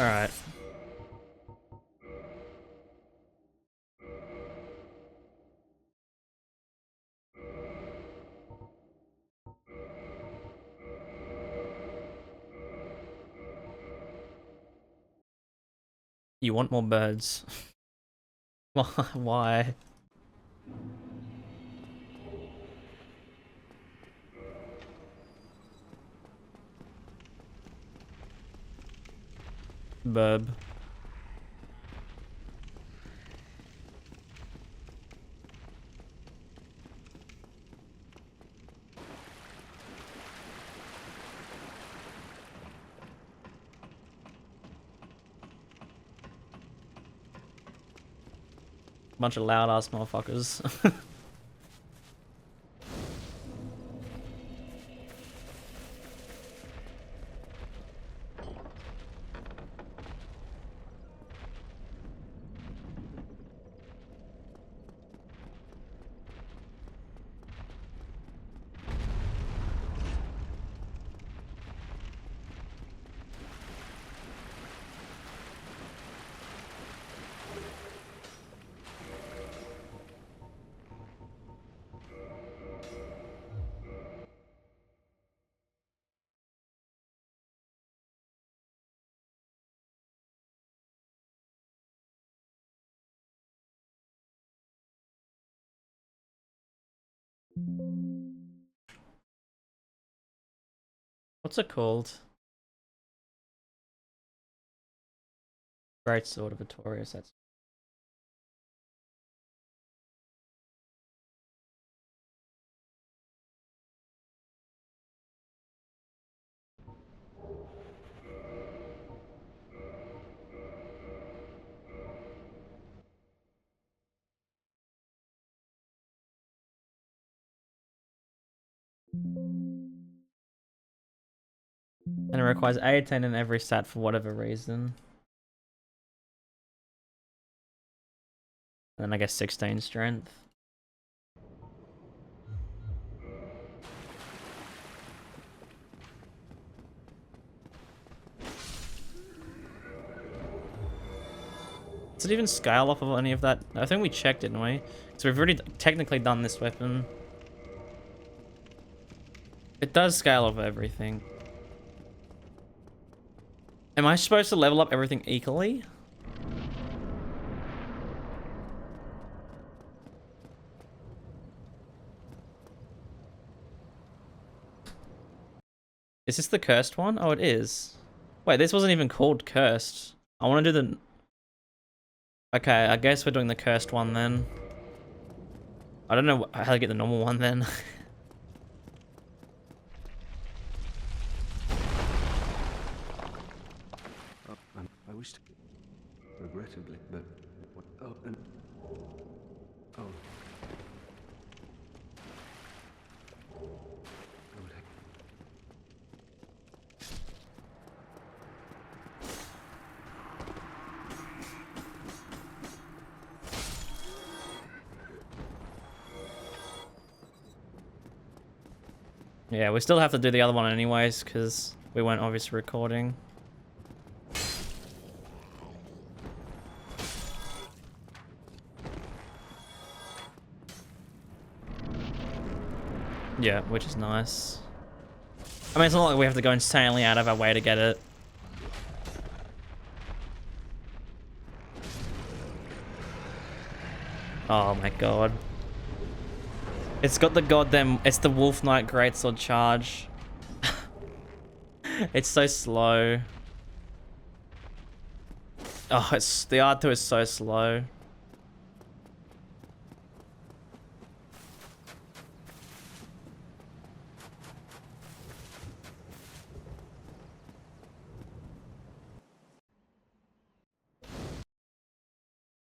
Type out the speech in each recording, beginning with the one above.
Alright. You want more birds? Why? Burb. Bunch of loud ass motherfuckers. What's it called? Greatsword of Artorias, that's and it requires 18 in every stat for whatever reason. And then I guess 16 strength. Does it even scale off of any of that? I think we checked, didn't we? So we've already technically done this weapon. It does scale off everything. Am I supposed to level up everything equally? Is this the cursed one? Oh, it is. Wait, this wasn't even called cursed. I want to do the... Okay, I guess we're doing the cursed one then. I don't know how to get the normal one then. I wish to... Regrettably, but... Oh, and... Oh. Yeah, we still have to do the other one anyways, because we weren't obviously recording. Yeah, which is nice. I mean, it's not like we have to go insanely out of our way to get it. Oh my god. It's got the goddamn... It's the Wolf Knight Greatsword charge. It's so slow. Oh, it's... The R2 is so slow.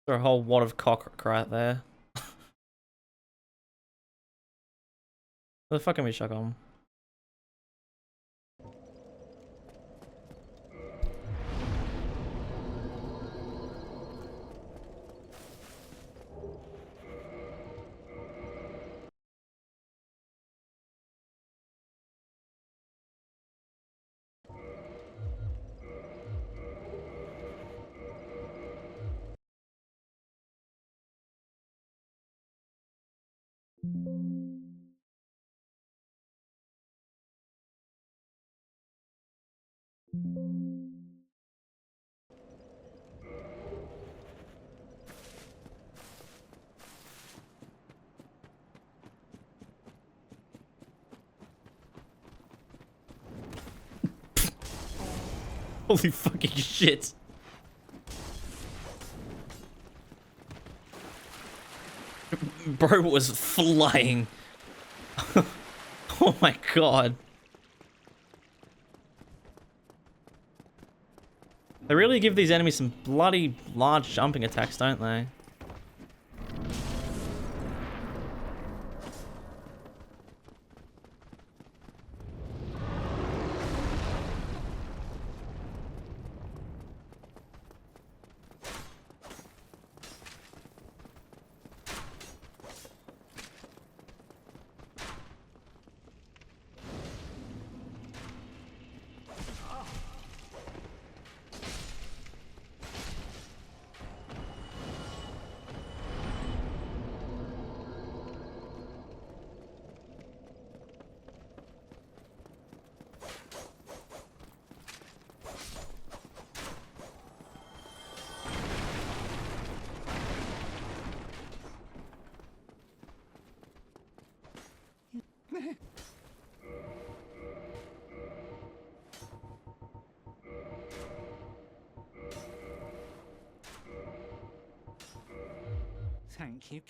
There's a whole wad of cock right there. Where the fuck can we chuck on? Holy fucking shit. Bro was flying. Oh my god. They really give these enemies some bloody large jumping attacks, don't they? Thank you.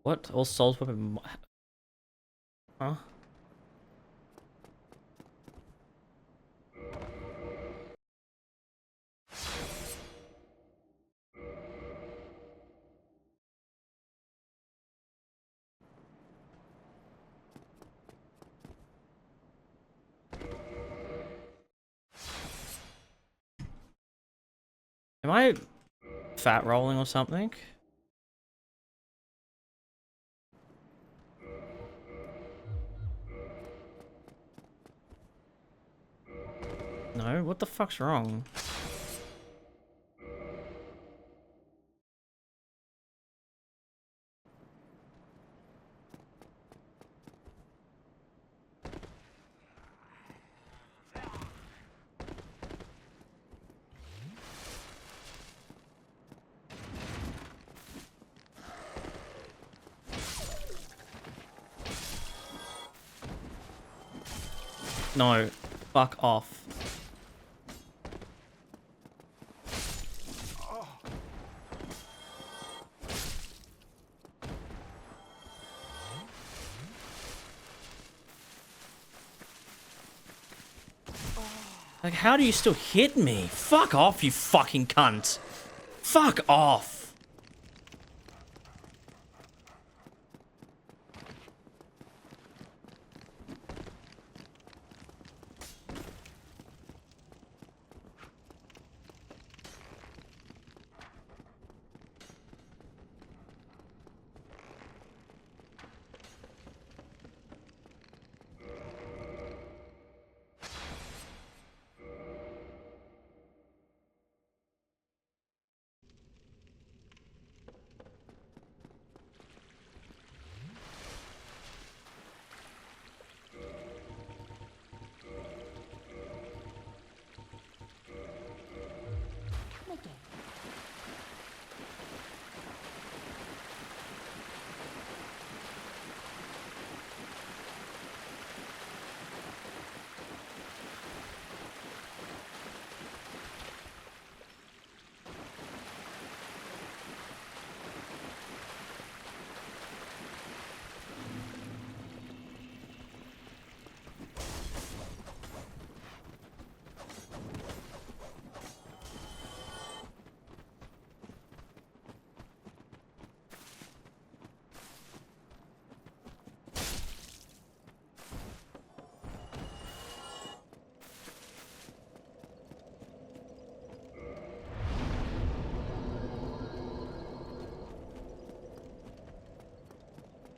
What? All souls weapon? Huh? Am I fat rolling or something? No, what the fuck's wrong? No, fuck off. Like, how do you still hit me? Fuck off, you fucking cunt. Fuck off.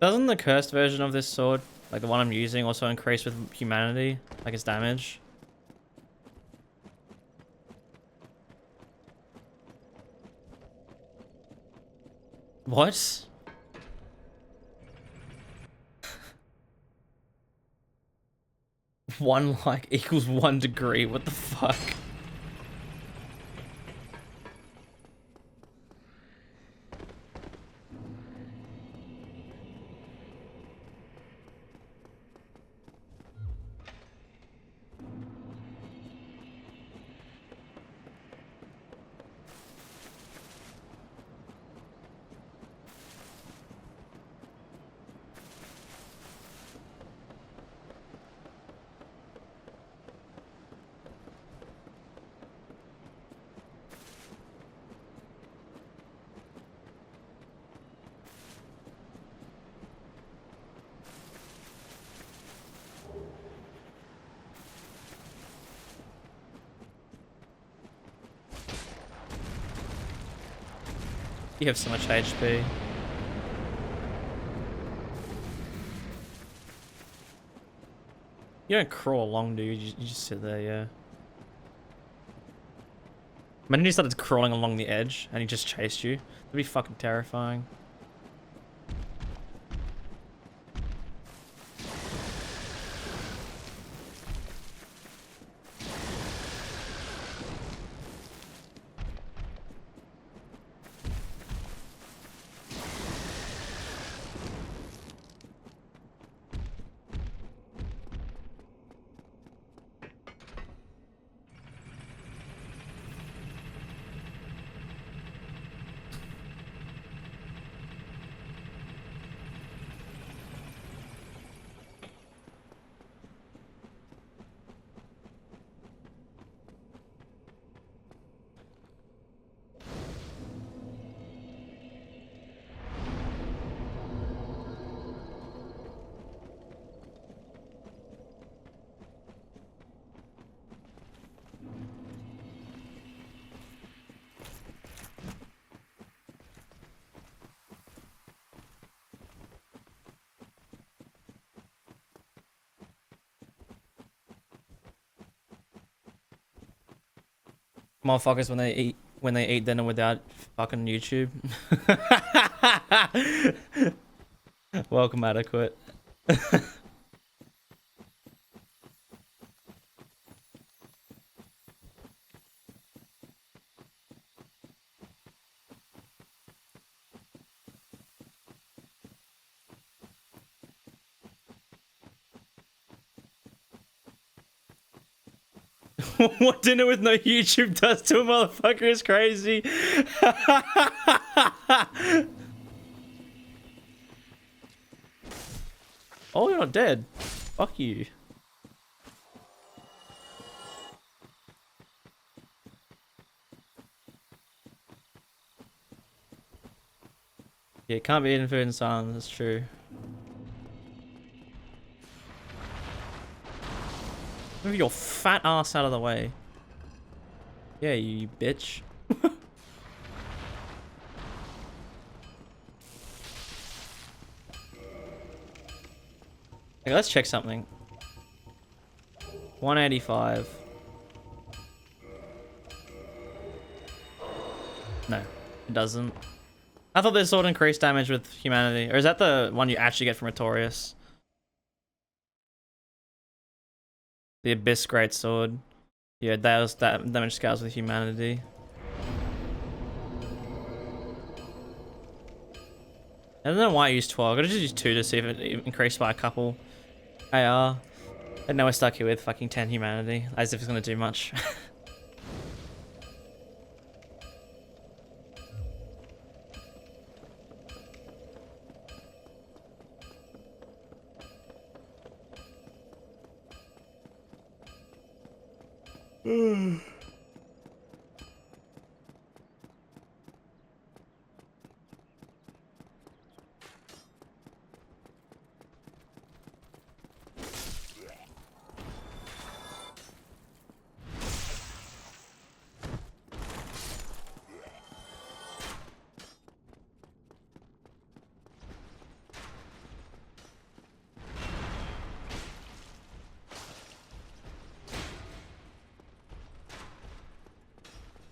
Doesn't the cursed version of this sword, like the one I'm using, also increase with humanity, like its damage? What? One like equals 1 degree. What the fuck? You have so much HP. You don't crawl along, dude. You just sit there, yeah. Imagine you started crawling along the edge and he just chased you. That'd be fucking terrifying. Motherfuckers when they eat dinner without fucking YouTube. Welcome, adequate. What dinner with no YouTube does to a motherfucker is crazy. Oh, you're not dead. Fuck you. Yeah, can't be eating food in silence, that's true. Move your fat ass out of the way. Yeah, you bitch. Okay, let's check something. 185. No, it doesn't. I thought this sword increased damage with humanity. Or is that the one you actually get from Artorias? The Abyss Greatsword. Yeah, that damage scales with humanity. I don't know why I used 12. I could just use 2 to see if it increased by a couple AR. And now we're stuck here with fucking 10 humanity, as if it's gonna do much.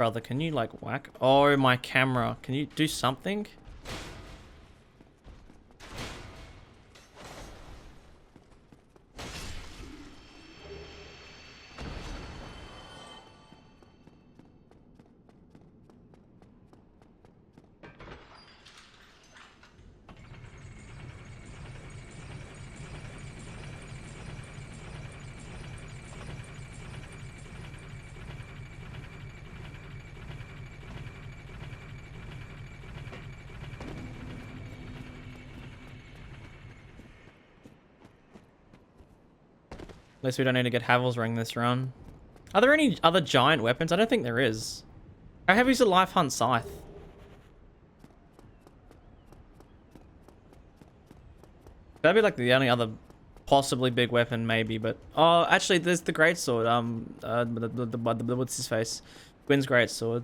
brother, can you like whack? Oh, my camera. Can you do something? At least we don't need to get Havel's Ring this run. Are there any other giant weapons? I don't think there is. How heavy is a Life Hunt Scythe? That'd be like the only other possibly big weapon, maybe. But oh, actually, there's the Greatsword. What's his face? Gwyn's Greatsword.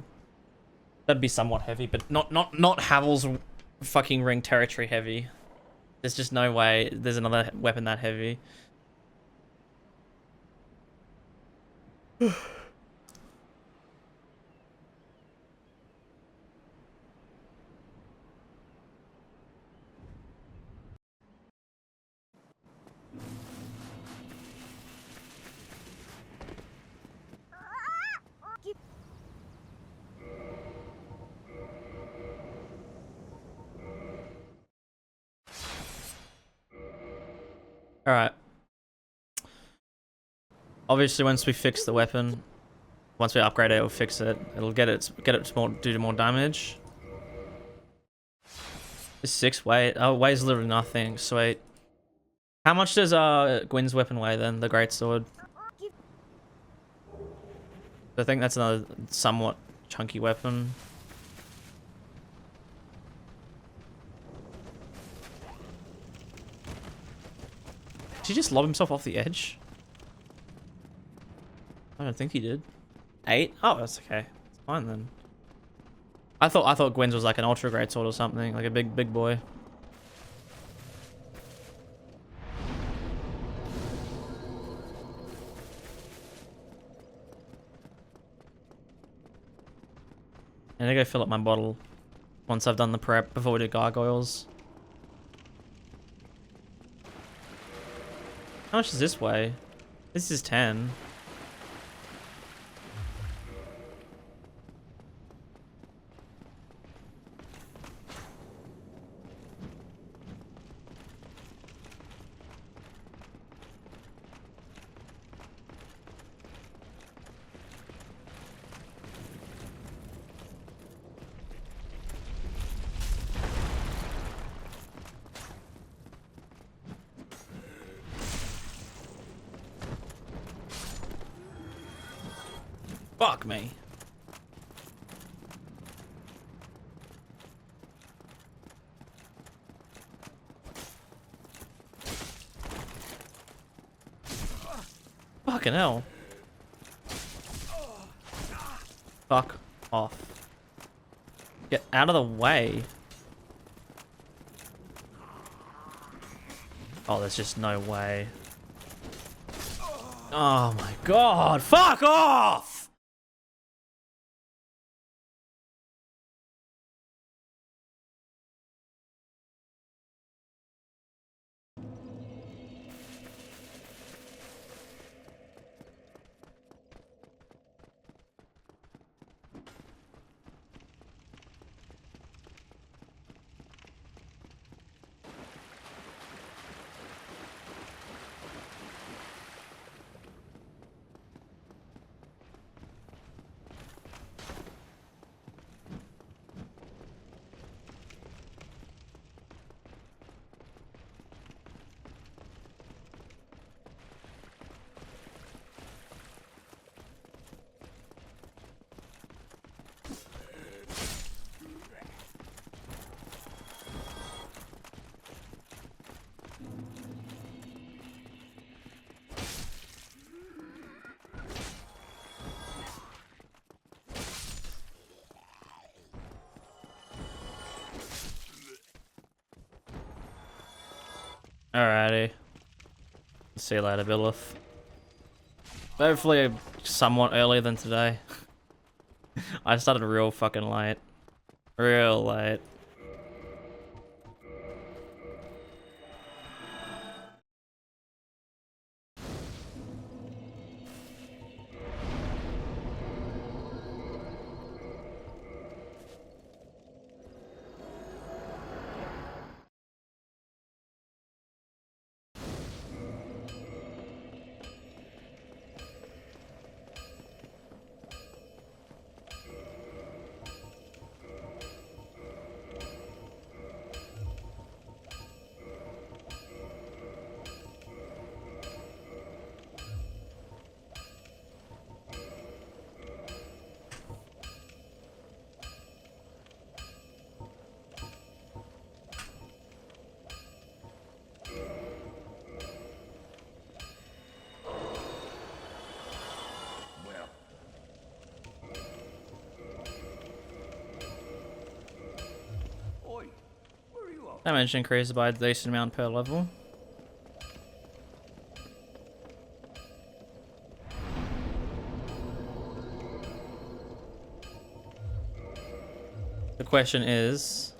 That'd be somewhat heavy, but not Havel's fucking ring territory heavy. There's just no way there's another weapon that heavy. All right. Obviously, once we fix the weapon, once we upgrade it, it'll fix it. It'll get it to more, do more damage. This 6 weight. Oh, it weighs literally nothing. Sweet. How much does Gwyn's weapon weigh then? The Greatsword. I think that's another somewhat chunky weapon. Did he just lob himself off the edge? I don't think he did. 8? Oh, that's okay. It's fine then. I thought Gwyn's was like an ultra great sword or something, like a big boy. I need to go fill up my bottle once I've done the prep before we do gargoyles. How much is this weigh? This is 10. Fuck me. Fucking hell. Fuck off. Get out of the way. Oh, there's just no way. Oh my god. Fuck off! Alrighty. See you later, Billith. Hopefully somewhat earlier than today. I started real fucking late. Real late. Oi, where are you off? Damage increases by a decent amount per level. The question is,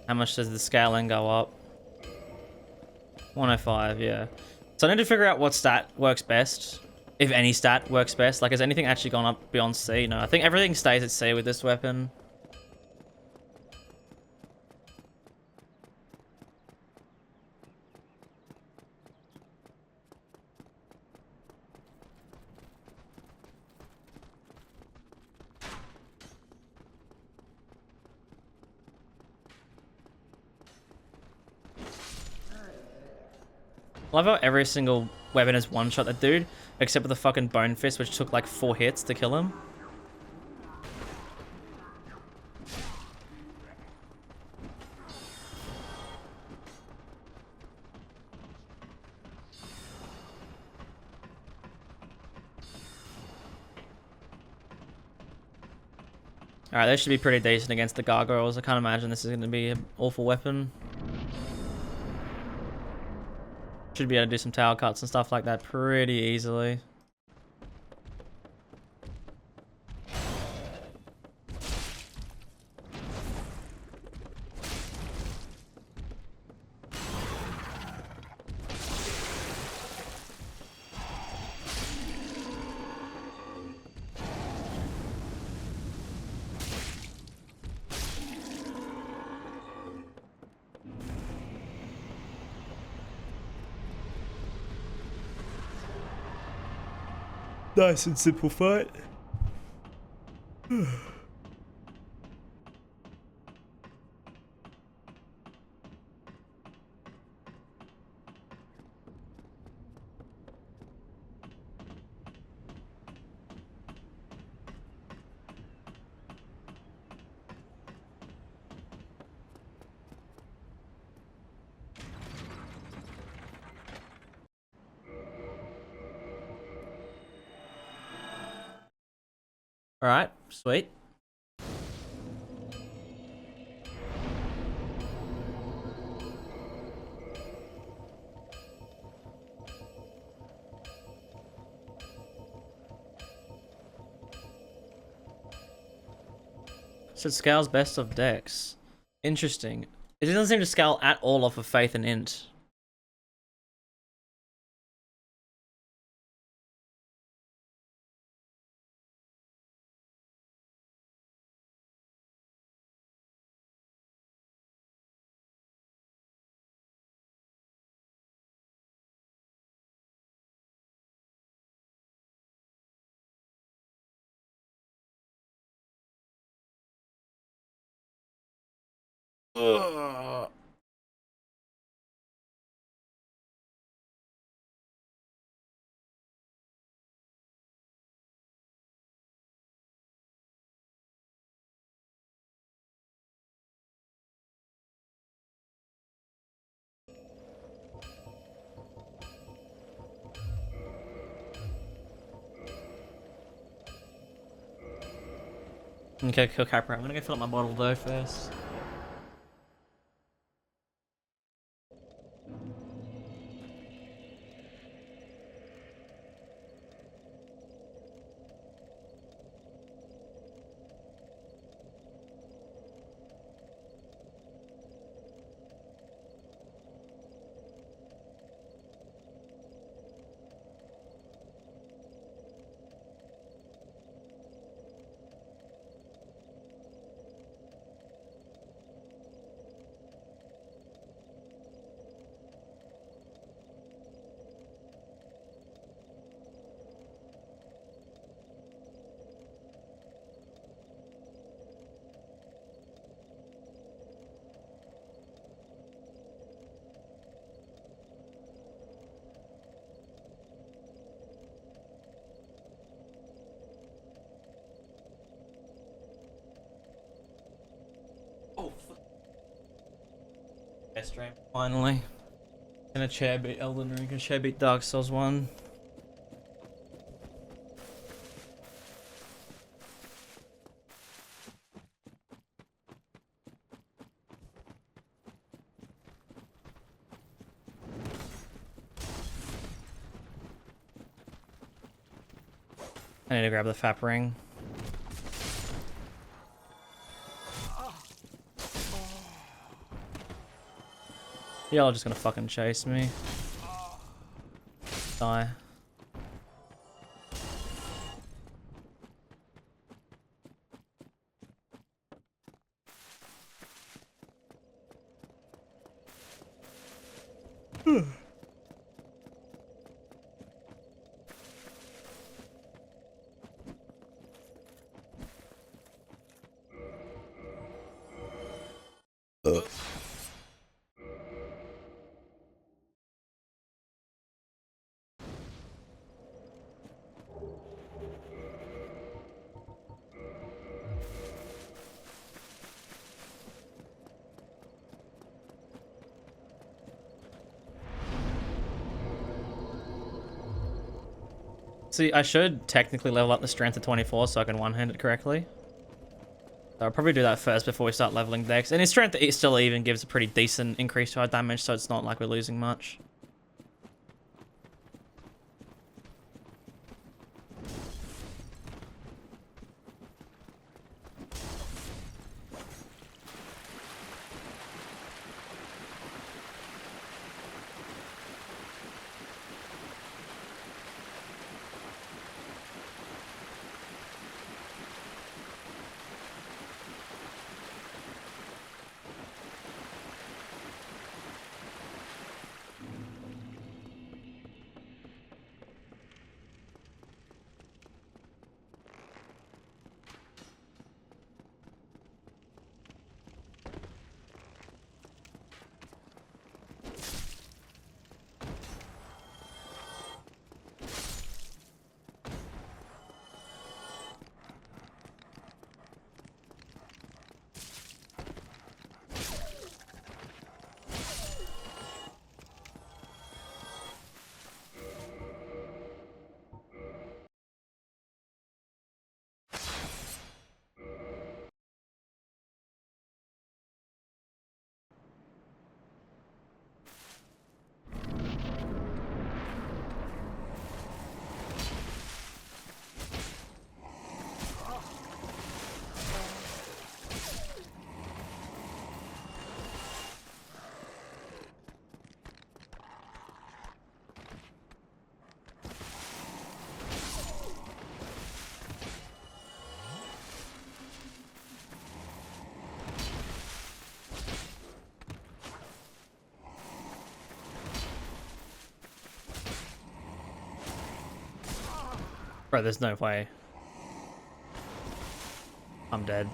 how much does the scaling go up? 105, yeah. So I need to figure out what stat works best. If any stat works best. Like, has anything actually gone up beyond C? No, I think everything stays at C with this weapon. I love how every single weapon has one-shot that dude, except for the fucking Bone Fist, which took like 4 hits to kill him. Alright, this should be pretty decent against the gargoyles. I can't imagine this is going to be an awful weapon. Should be able to do some tower cuts and stuff like that pretty easily. Nice and simple fight. Alright, sweet. So it scales best of decks. Interesting. It doesn't seem to scale at all off of Faith and Int. Ugh. Okay, kill Capra. I'm gonna go fill up my bottle though first. Best stream. Finally. Gonna chair beat Elden Ring, gonna chair beat Dark Souls 1. I need to grab the FAP ring. Y'all are just gonna fucking chase me. Die. See, I should technically level up the strength to 24 so I can one-hand it correctly. So I'll probably do that first before we start leveling Dex. And his strength still even gives a pretty decent increase to our damage, so it's not like we're losing much. Bro, there's no way. I'm dead.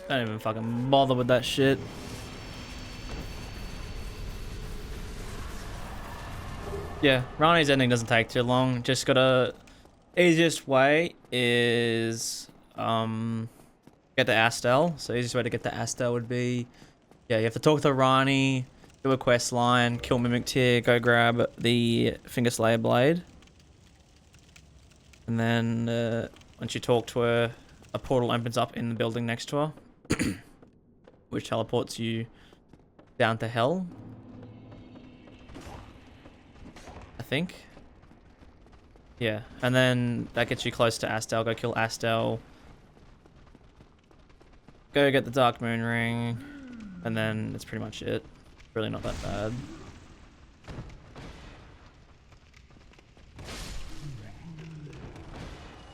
Don't even fucking bother with that shit. Yeah, Rani's ending doesn't take too long. Just gotta... Easiest way is... get to Astel. So easiest way to get to Astel would be... Yeah, you have to talk to Rani, do a quest line, kill Mimic Tier, go grab the Finger Slayer Blade. And then once you talk to her, a portal opens up in the building next to her. Which teleports you down to Hell. I think. Yeah, and then that gets you close to Astel. Go kill Astel. Go get the Dark Moon Ring. And then that's pretty much it. Really not that bad.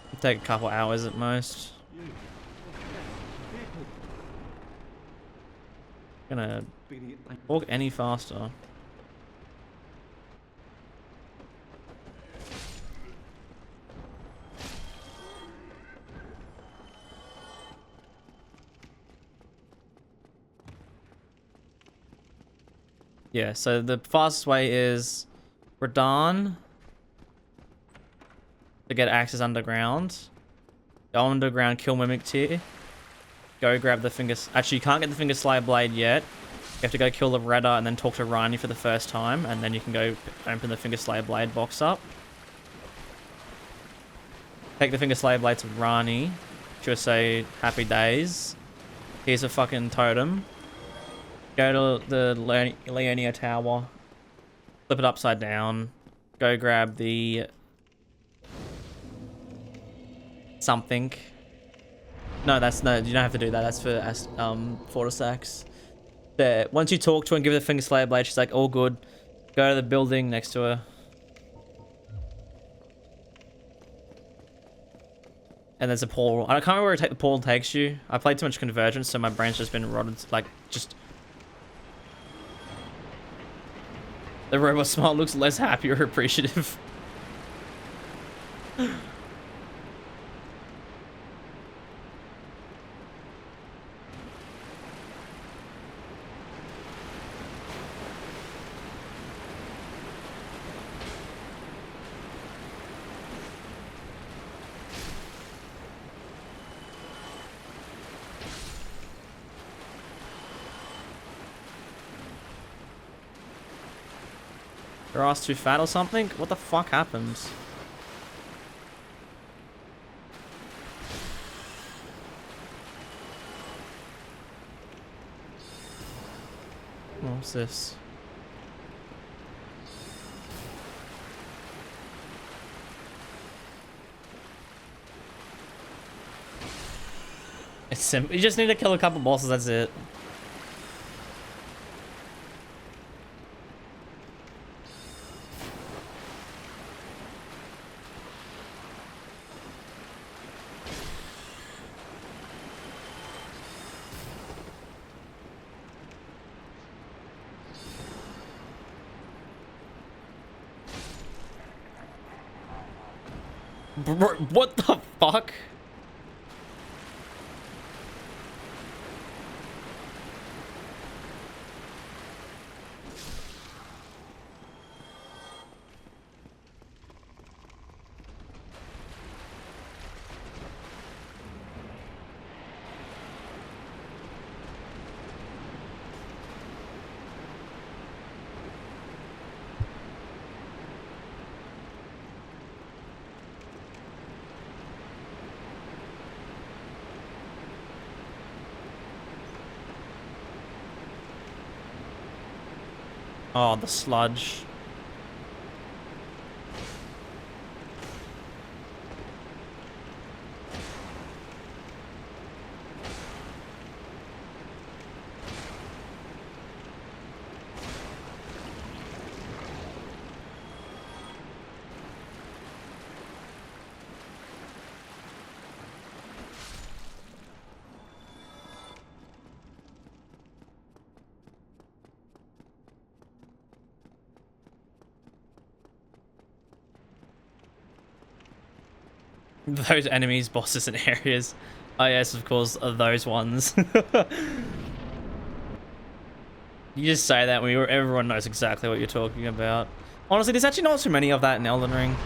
It'll take a couple hours at most. Gonna walk any faster. Yeah, so the fastest way is Radahn to get access underground. Go underground, kill Mimic Tier. go grab the finger... Actually, you can't get the finger slayer blade yet. You have to go kill the Redder and then talk to Rani for the first time, and then you can go open the finger slayer blade box up. Take the finger slayer blade to Rani. She'll say, happy days. Here's a fucking totem. Go to the Leonia Tower. Flip it upside down. Go grab the... something. No, that's... No, you don't have to do that. That's for Fortisax. There. Once you talk to her and give her the finger slayer blade, she's like, all good. Go to the building next to her. And there's a portal. I can't remember where the portal takes you. I played too much Convergence, so my brain's just been rotted. Like, just... The robot smile looks less happy or appreciative. Your ass too fat or something? What the fuck happens? What's this? It's simple. You just need to kill a couple bosses, that's it. What the fuck? Oh, the sludge. Those enemies, bosses, and areas. Oh yes, of course, are those ones. You just say that when everyone knows exactly what you're talking about. Honestly, there's actually not too many of that in Elden Ring.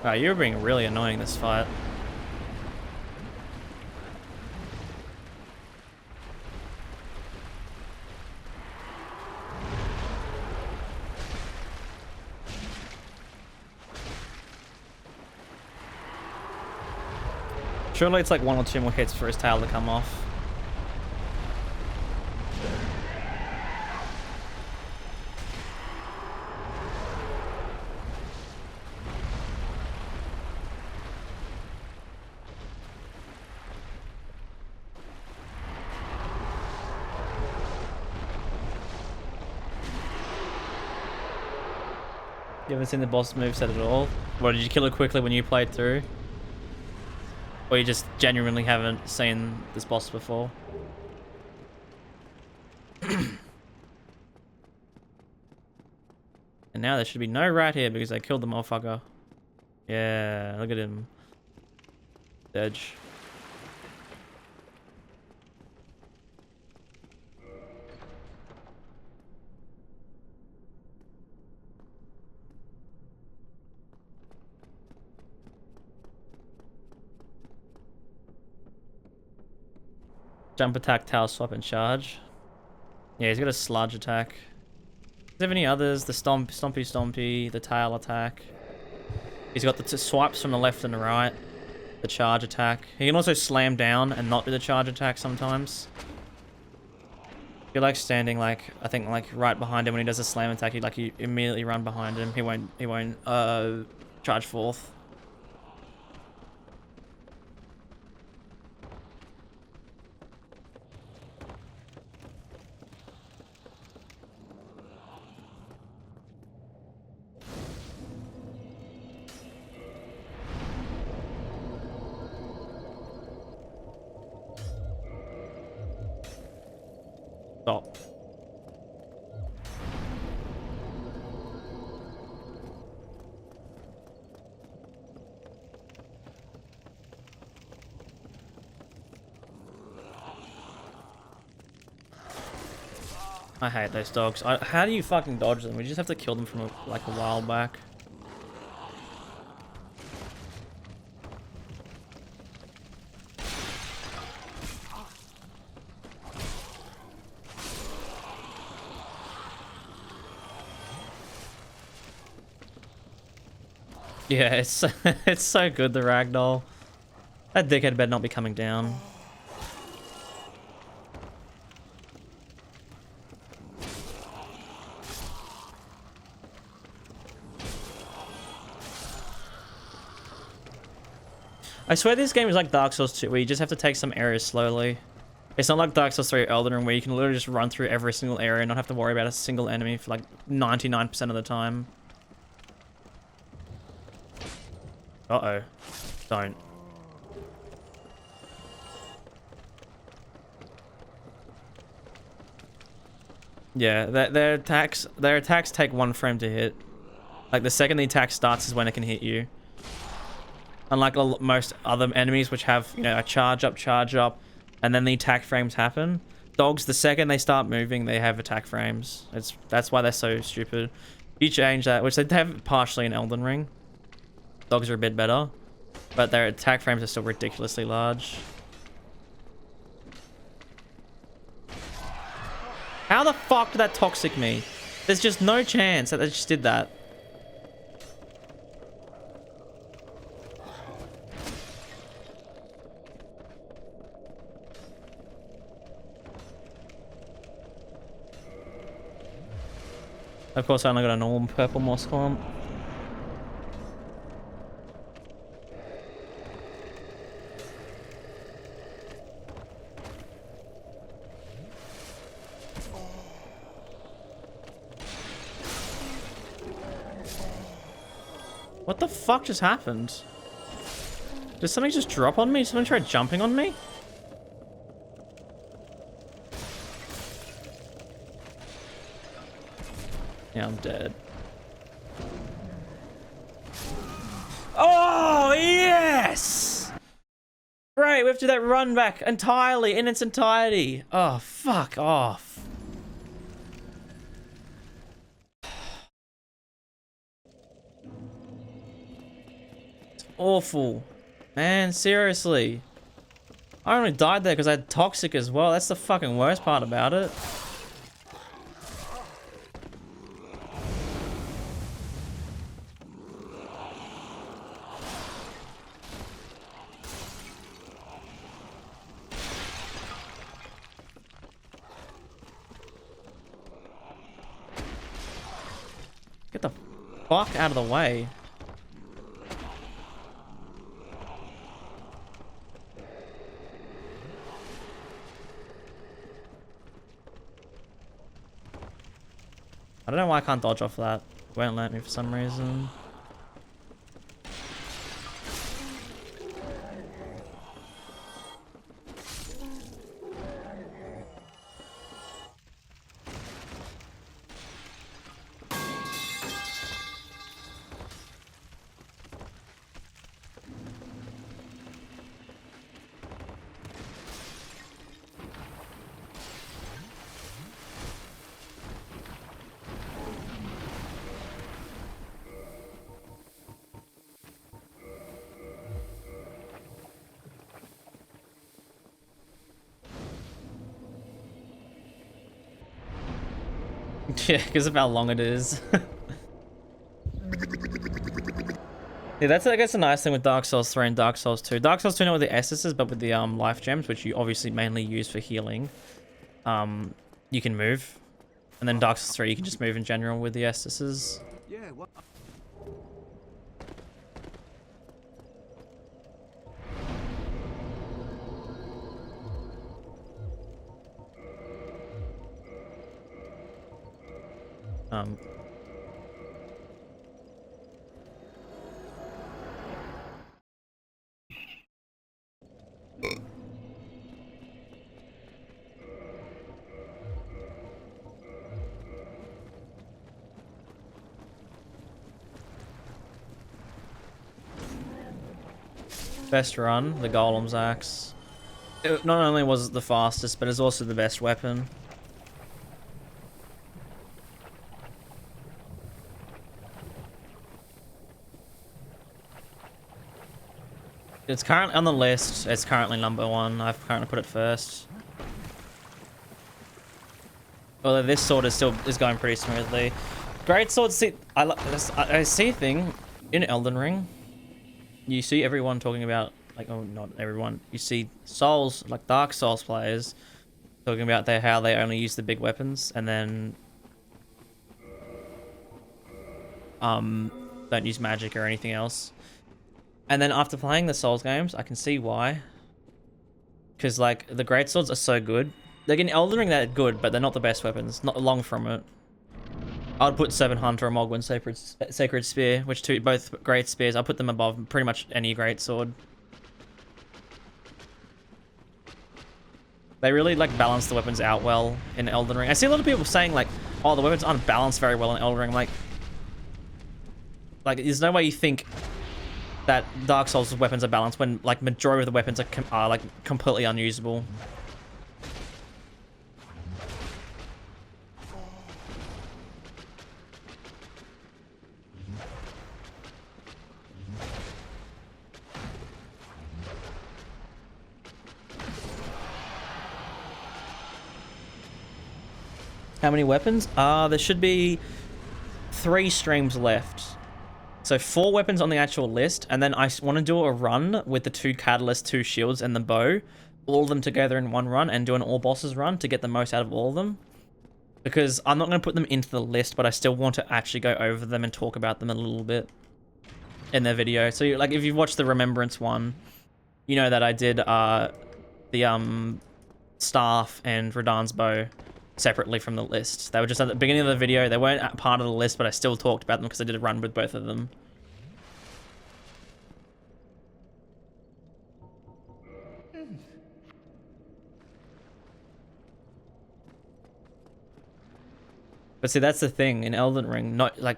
Wow, you're being really annoying this fight. Surely it's like 1 or 2 more hits for his tail to come off. You haven't seen the boss moveset at all? Or did you kill it quickly when you played through? Or you just genuinely haven't seen this boss before? And now there should be no rat here because I killed the motherfucker. Yeah, look at him. Edge. Jump attack, tail swap, and charge. Yeah, he's got a sludge attack. Does he have any others? The stompy, the tail attack. He's got the swipes from the left and the right. The charge attack. He can also slam down and not do the charge attack sometimes. If you're like standing like, I think like right behind him when he does a slam attack, you immediately run behind him. He won't charge forth. Stop. I hate those dogs. How do you fucking dodge them? We just have to kill them from like a while back. Yeah, it's it's so good, the ragdoll. That dickhead better not be coming down. I swear this game is like Dark Souls 2, where you just have to take some areas slowly. It's not like Dark Souls 3 or Elden Ring, where you can literally just run through every single area and not have to worry about a single enemy for like 99% of the time. Uh-oh. Don't. Yeah, their attacks take 1 frame to hit. Like the second the attack starts is when it can hit you. Unlike most other enemies which have, you know, a charge up, and then the attack frames happen. Dogs, the second they start moving, they have attack frames. That's why they're so stupid. If you change that, which they have partially in Elden Ring. Dogs are a bit better, but their attack frames are still ridiculously large. How the fuck did that toxic me? There's just no chance that they just did that. Of course, I only got a normal purple moss clump. What the fuck just happened? Did something just drop on me? Did someone try jumping on me? Yeah, I'm dead. Oh, yes! Right, we have to do that run back entirely, in its entirety. Oh, fuck off. It's awful. Man, seriously. I only died there because I had toxic as well. That's the fucking worst part about it. Get the fuck out of the way. I don't know why I can't dodge off that. Won't let me for some reason. Yeah, because of how long it is. Yeah, that's I guess a nice thing with Dark Souls 3 and Dark Souls 2. Dark Souls 2 not with the essences, but with the life gems, which you obviously mainly use for healing. You can move, and then Dark Souls 3 you can just move in general with the essences. Yeah, what? Um, Best run, the Golem's Axe. It not only was it the fastest, but it's also the best weapon. It's currently on the list. It's currently #1. I've currently put it first. Although this sword is going pretty smoothly. Greatsword, see, I see a thing in Elden Ring. You see everyone talking about, like, oh, not everyone. You see Souls, like Dark Souls players, talking about how they only use the big weapons and then don't use magic or anything else. And then after playing the Souls games, I can see why. Because, like, the Greatswords are so good. Like, in Elden Ring, they're good, but they're not the best weapons. Not long from it. I would put Seven Hunter or Mogwin Sacred Spear, which both great spears. I'll put them above pretty much any Greatsword. They really, like, balance the weapons out well in Elden Ring. I see a lot of people saying, like, oh, the weapons aren't balanced very well in Elden Ring. Like, there's no way you think that Dark Souls' weapons are balanced when, like, majority of the weapons are like, completely unusable. How many weapons? There should be 3 streams left. So 4 weapons on the actual list, and then I want to do a run with the 2 catalysts, 2 shields, and the bow. All of them together in one run, and do an all bosses run to get the most out of all of them. Because I'm not going to put them into the list, but I still want to actually go over them and talk about them a little bit in their video. So, like, if you've watched the Remembrance one, you know that I did the staff and Radahn's bow separately from the list. They were just at the beginning of the video. They weren't part of the list, but I still talked about them because I did a run with both of them. But see, that's the thing in Elden Ring. Not like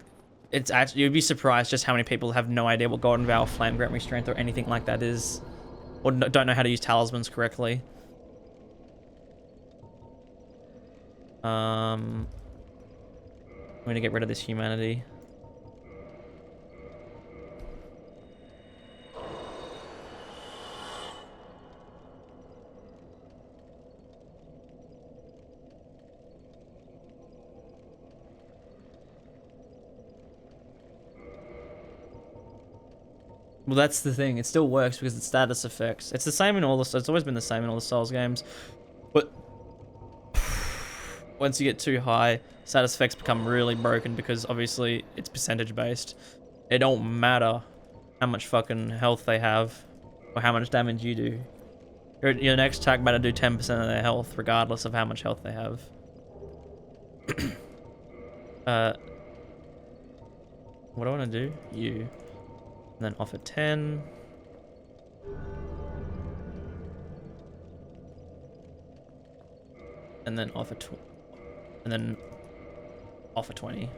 it's actually, you'd be surprised just how many people have no idea what Golden Vow, Flame Grant Me Strength, or anything like that is, or don't know how to use talismans correctly. I'm gonna get rid of this humanity. Well, that's the thing. It still works because it's status effects. It's the same in all the. It's always been the same in all the Souls games, but once you get too high, status effects become really broken because obviously it's percentage based. It don't matter how much fucking health they have or how much damage you do. Your next attack better do 10% of their health, regardless of how much health they have. What do I want to do? You. And then offer 10. And then offer and then offer 20.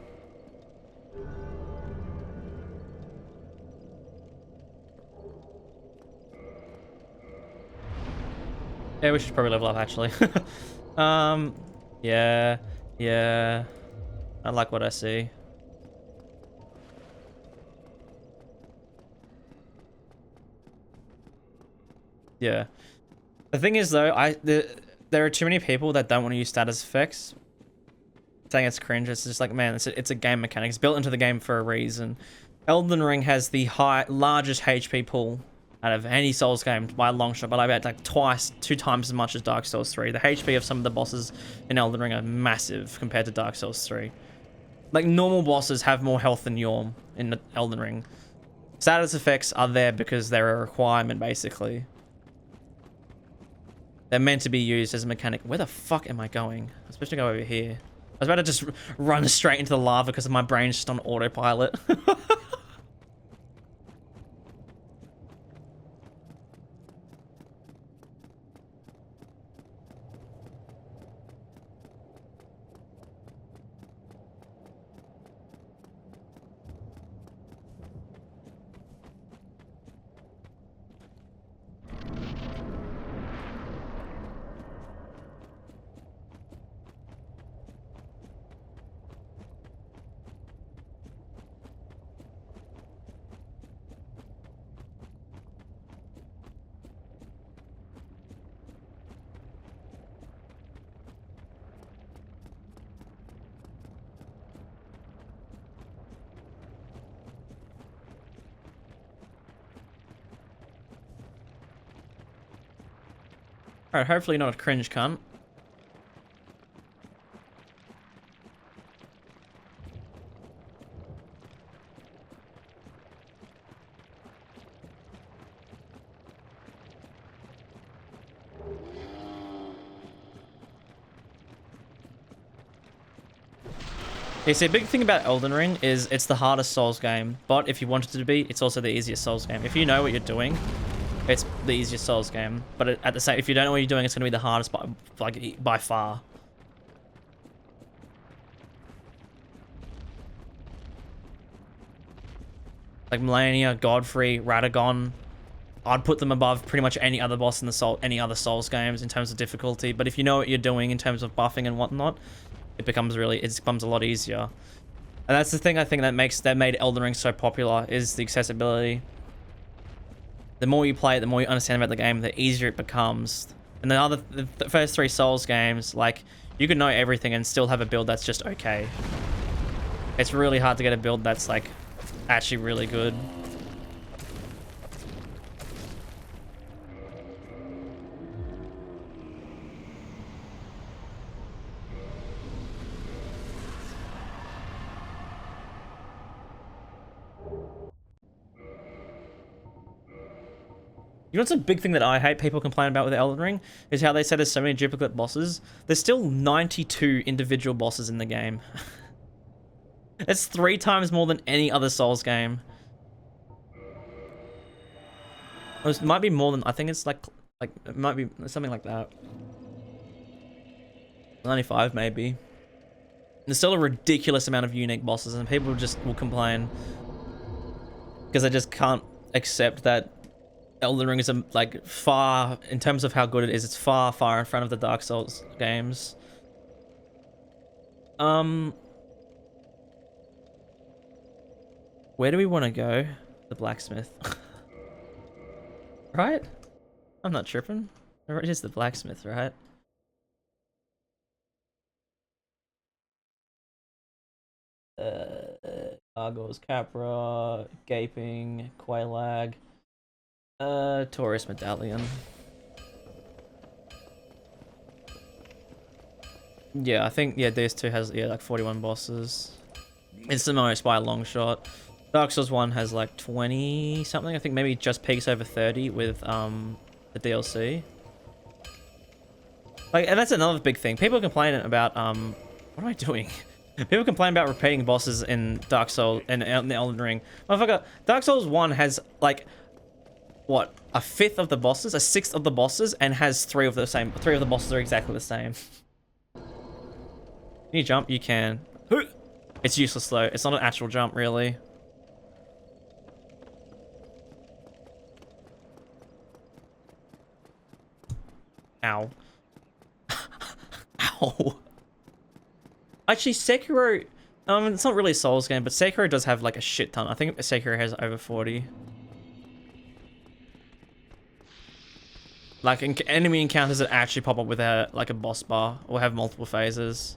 Yeah, we should probably level up actually. Yeah, yeah. I like what I see. Yeah. The thing is though, there are too many people that don't want to use status effects. Saying it's cringe, it's just like, man, it's a game mechanic. It's built into the game for a reason. Elden Ring has the largest HP pool out of any Souls game by a long shot, but I bet like two times as much as Dark Souls 3. The HP of some of the bosses in Elden Ring are massive compared to Dark Souls 3. Like, normal bosses have more health than Yhorm in Elden Ring. Status effects are there because they're a requirement, basically. They're meant to be used as a mechanic. Where the fuck am I going? I'm supposed to go over here. I was about to just run straight into the lava because my brain's just on autopilot. Alright, hopefully not a cringe cunt. Yeah, see, a big thing about Elden Ring is it's the hardest Souls game, but if you want it to be, it's also the easiest Souls game. If you know what you're doing, it's the easiest Souls game. But at the same, if you don't know what you're doing, it's going to be the hardest by far. Like Melania, Godfrey, Radagon, I'd put them above pretty much any other boss in the any other Souls games in terms of difficulty. But if you know what you're doing in terms of buffing and whatnot, it becomes a lot easier. And that's the thing I think that made Elden Ring so popular, is the accessibility. The more you play it, the more you understand about the game, the easier it becomes. And the first 3 Souls games, like, you can know everything and still have a build that's just okay. It's really hard to get a build that's like actually really good. You know what's a big thing that I hate people complain about with Elden Ring? Is how they say there's so many duplicate bosses. There's still 92 individual bosses in the game. It's 3 times more than any other Souls game. It might be more than, I think it's like it might be something like that. 95 maybe. There's still a ridiculous amount of unique bosses, and people just will complain because they just can't accept that Elden Ring is like far, in terms of how good it is, it's far in front of the Dark Souls games. Where do we want to go? The blacksmith. Right? I'm not tripping. It is the blacksmith, right? Argos, Capra, Gaping, Quailag, Taurus Medallion. Yeah, I think, yeah, DS2 has, yeah, like 41 bosses. It's the most by a long shot. Dark Souls 1 has like 20 something. I think maybe just peaks over 30 with the DLC. Like, and that's another big thing. People are complaining about what am I doing? People complain about repeating bosses in Dark Souls and in the Elden Ring. Motherfucker, Dark Souls 1 has like what, a fifth of the bosses, a sixth of the bosses, and has three of the bosses are exactly the same. Can you jump? You can. It's useless though. It's not an actual jump, really. Ow. Ow. Actually, Sekiro, it's not really a Souls game, but Sekiro does have like a shit ton. I think Sekiro has over 40. Like enemy encounters that actually pop up with like a boss bar or have multiple phases.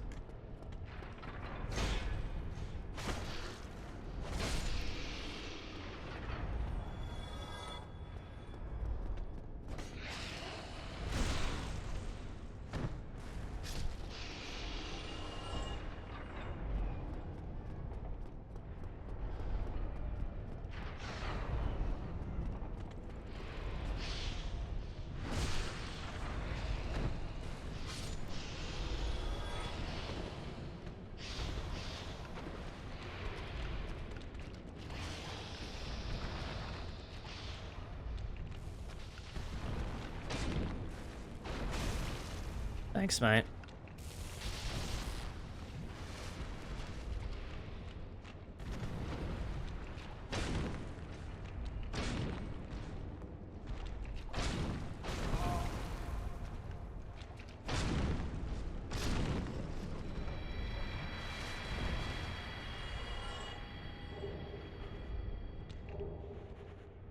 Thanks, mate.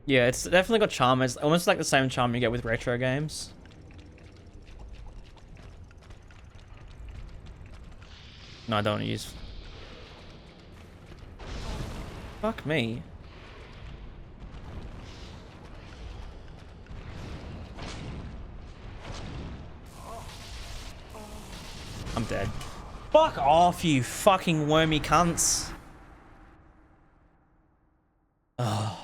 Yeah, it's definitely got charm. It's almost like the same charm you get with retro games. No, I don't want to use... Fuck me. I'm dead. Fuck off, you fucking wormy cunts. Ugh.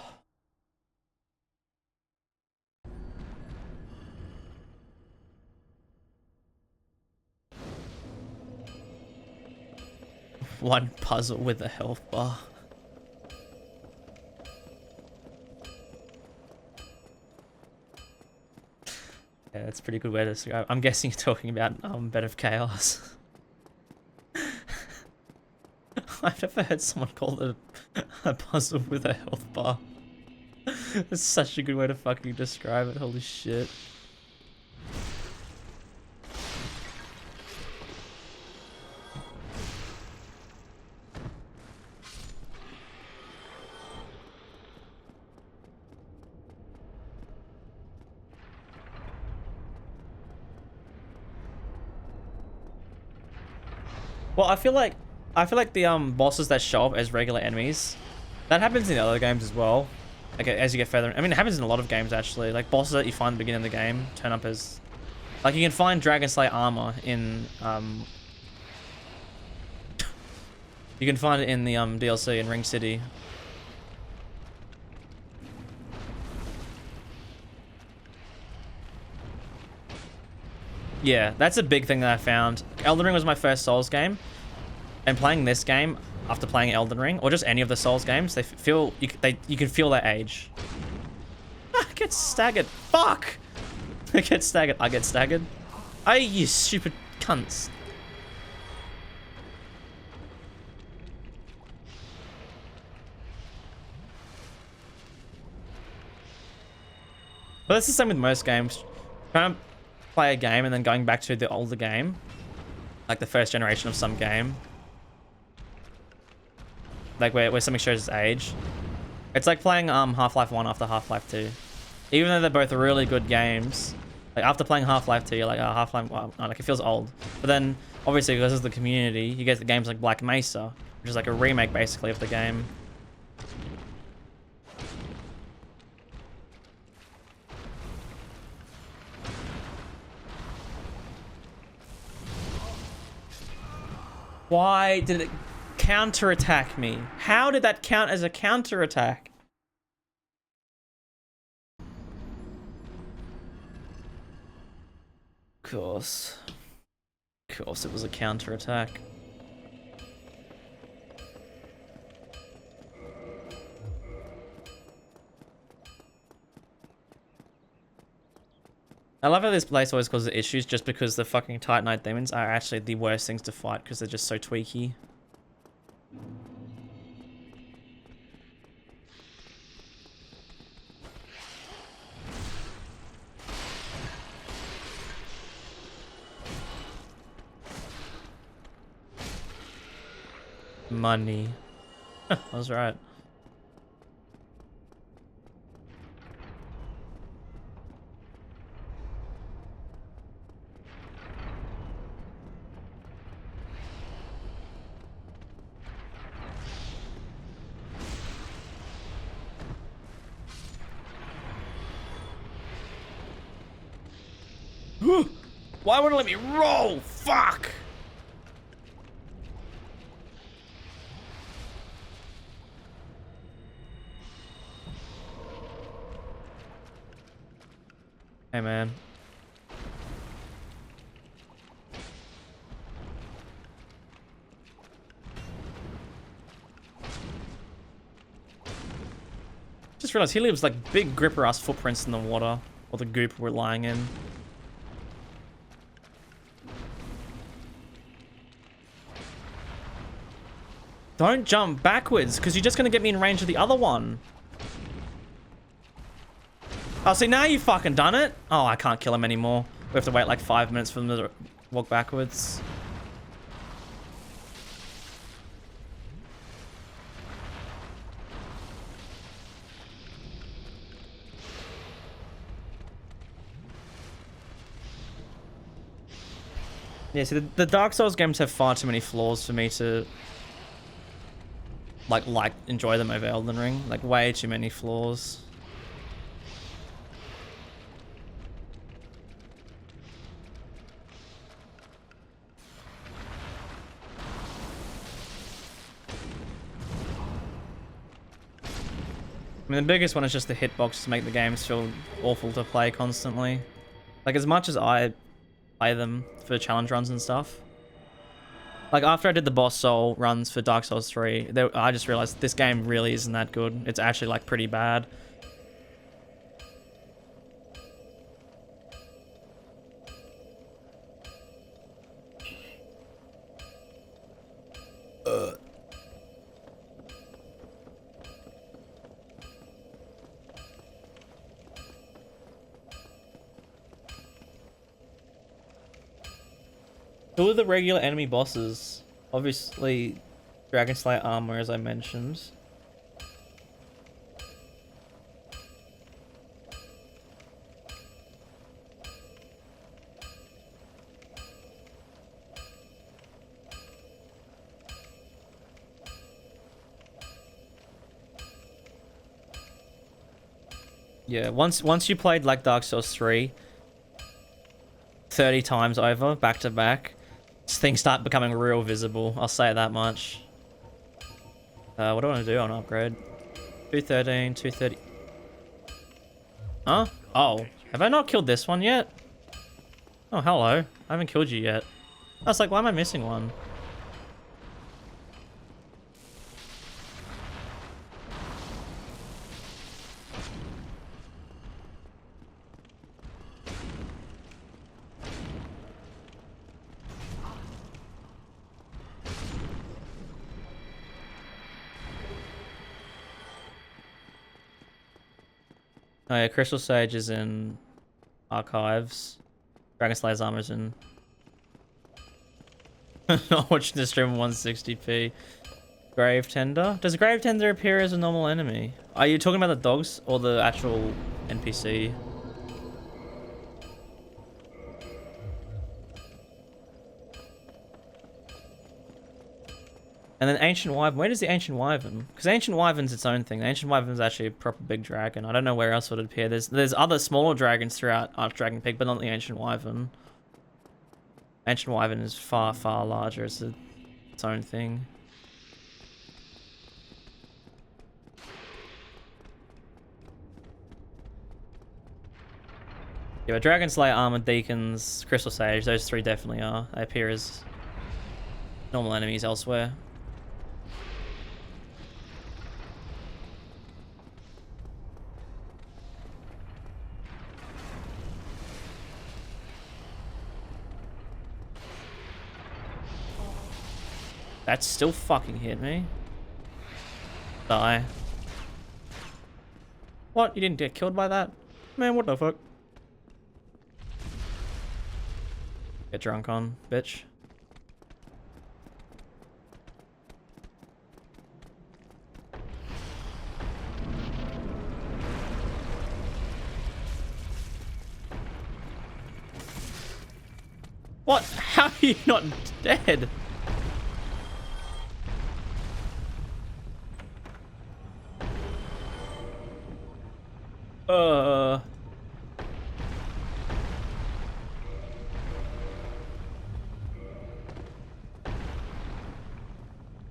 One puzzle with a health bar. Yeah, that's a pretty good way to describe. I'm guessing you're talking about Bed of Chaos. I've never heard someone call it a puzzle with a health bar. That's such a good way to fucking describe it. Holy shit. Well, I feel like the bosses that show up as regular enemies, that happens in other games as well. Like as you get further, I mean, it happens in a lot of games actually. Like bosses that you find at the beginning of the game turn up as, like you can find Dragon Slayer armor in you can find it in the DLC in Ring City. Yeah, that's a big thing that I found. Elden Ring was my first Souls game, and playing this game after playing Elden Ring, or just any of the Souls games, they feel you can feel their age. I get staggered. Fuck! I get staggered. I get staggered. You stupid cunts. But that's the same with most games. Trying to play a game and then going back to the older game, like the first generation of some game, like where something shows its age. It's like playing Half-Life 1 after Half-Life 2. Even though they're both really good games, like after playing Half-Life 2, you're like, oh, Half-Life, well, like it feels old. But then obviously because of the community, you get the games like Black Mesa, which is like a remake basically of the game. Why did it counterattack me? How did that count as a counterattack? Of course it was a counterattack. I love how this place always causes issues just because the fucking Titanite demons are actually the worst things to fight because they're just so tweaky. Money. I was right. Why wouldn't it let me roll? Fuck! Hey, man. Just realized he leaves like big gripper ass footprints in the water, or the goop we're lying in. Don't jump backwards, because you're just going to get me in range of the other one. Oh, see, now you fucking done it. Oh, I can't kill him anymore. We have to wait like 5 minutes for them to walk backwards. Yeah, see, the Dark Souls games have far too many flaws for me to like enjoy them over Elden Ring. Like, way too many flaws. I mean, the biggest one is just the hitboxes to make the games feel awful to play constantly. Like, as much as I play them for challenge runs and stuff. Like, after I did the boss soul runs for Dark Souls 3, I just realized this game really isn't that good. It's actually, like, pretty bad. Who are the regular enemy bosses? Obviously, Dragon Slayer armor, as I mentioned. Yeah, once you played like Dark Souls 3 30 times over, back to back, things start becoming real visible. I'll say that much. What do I want to do on upgrade? 213, 230. Huh? Oh, have I not killed this one yet? Oh, hello. I haven't killed you yet. I was like, why am I missing one? Oh yeah, Crystal Sage is in Archives. Dragon Slayer's armor's in... Not watching the stream on 160p. Grave Tender? Does Grave Tender appear as a normal enemy? Are you talking about the dogs or the actual NPC? And then Ancient Wyvern. Where does the Ancient Wyvern? Because Ancient Wyvern's its own thing. The Ancient Wyvern's actually a proper big dragon. I don't know where else it would appear. There's other smaller dragons throughout Archdragon Peak, but not the Ancient Wyvern. Ancient Wyvern is far, far larger. It's its own thing. Yeah, but Dragon Slayer, Armored Deacons, Crystal Sage, those three definitely are. They appear as normal enemies elsewhere. That still fucking hit me. Die. What? You didn't get killed by that? Man, what the fuck? Get drunk on, bitch. What? How are you not dead?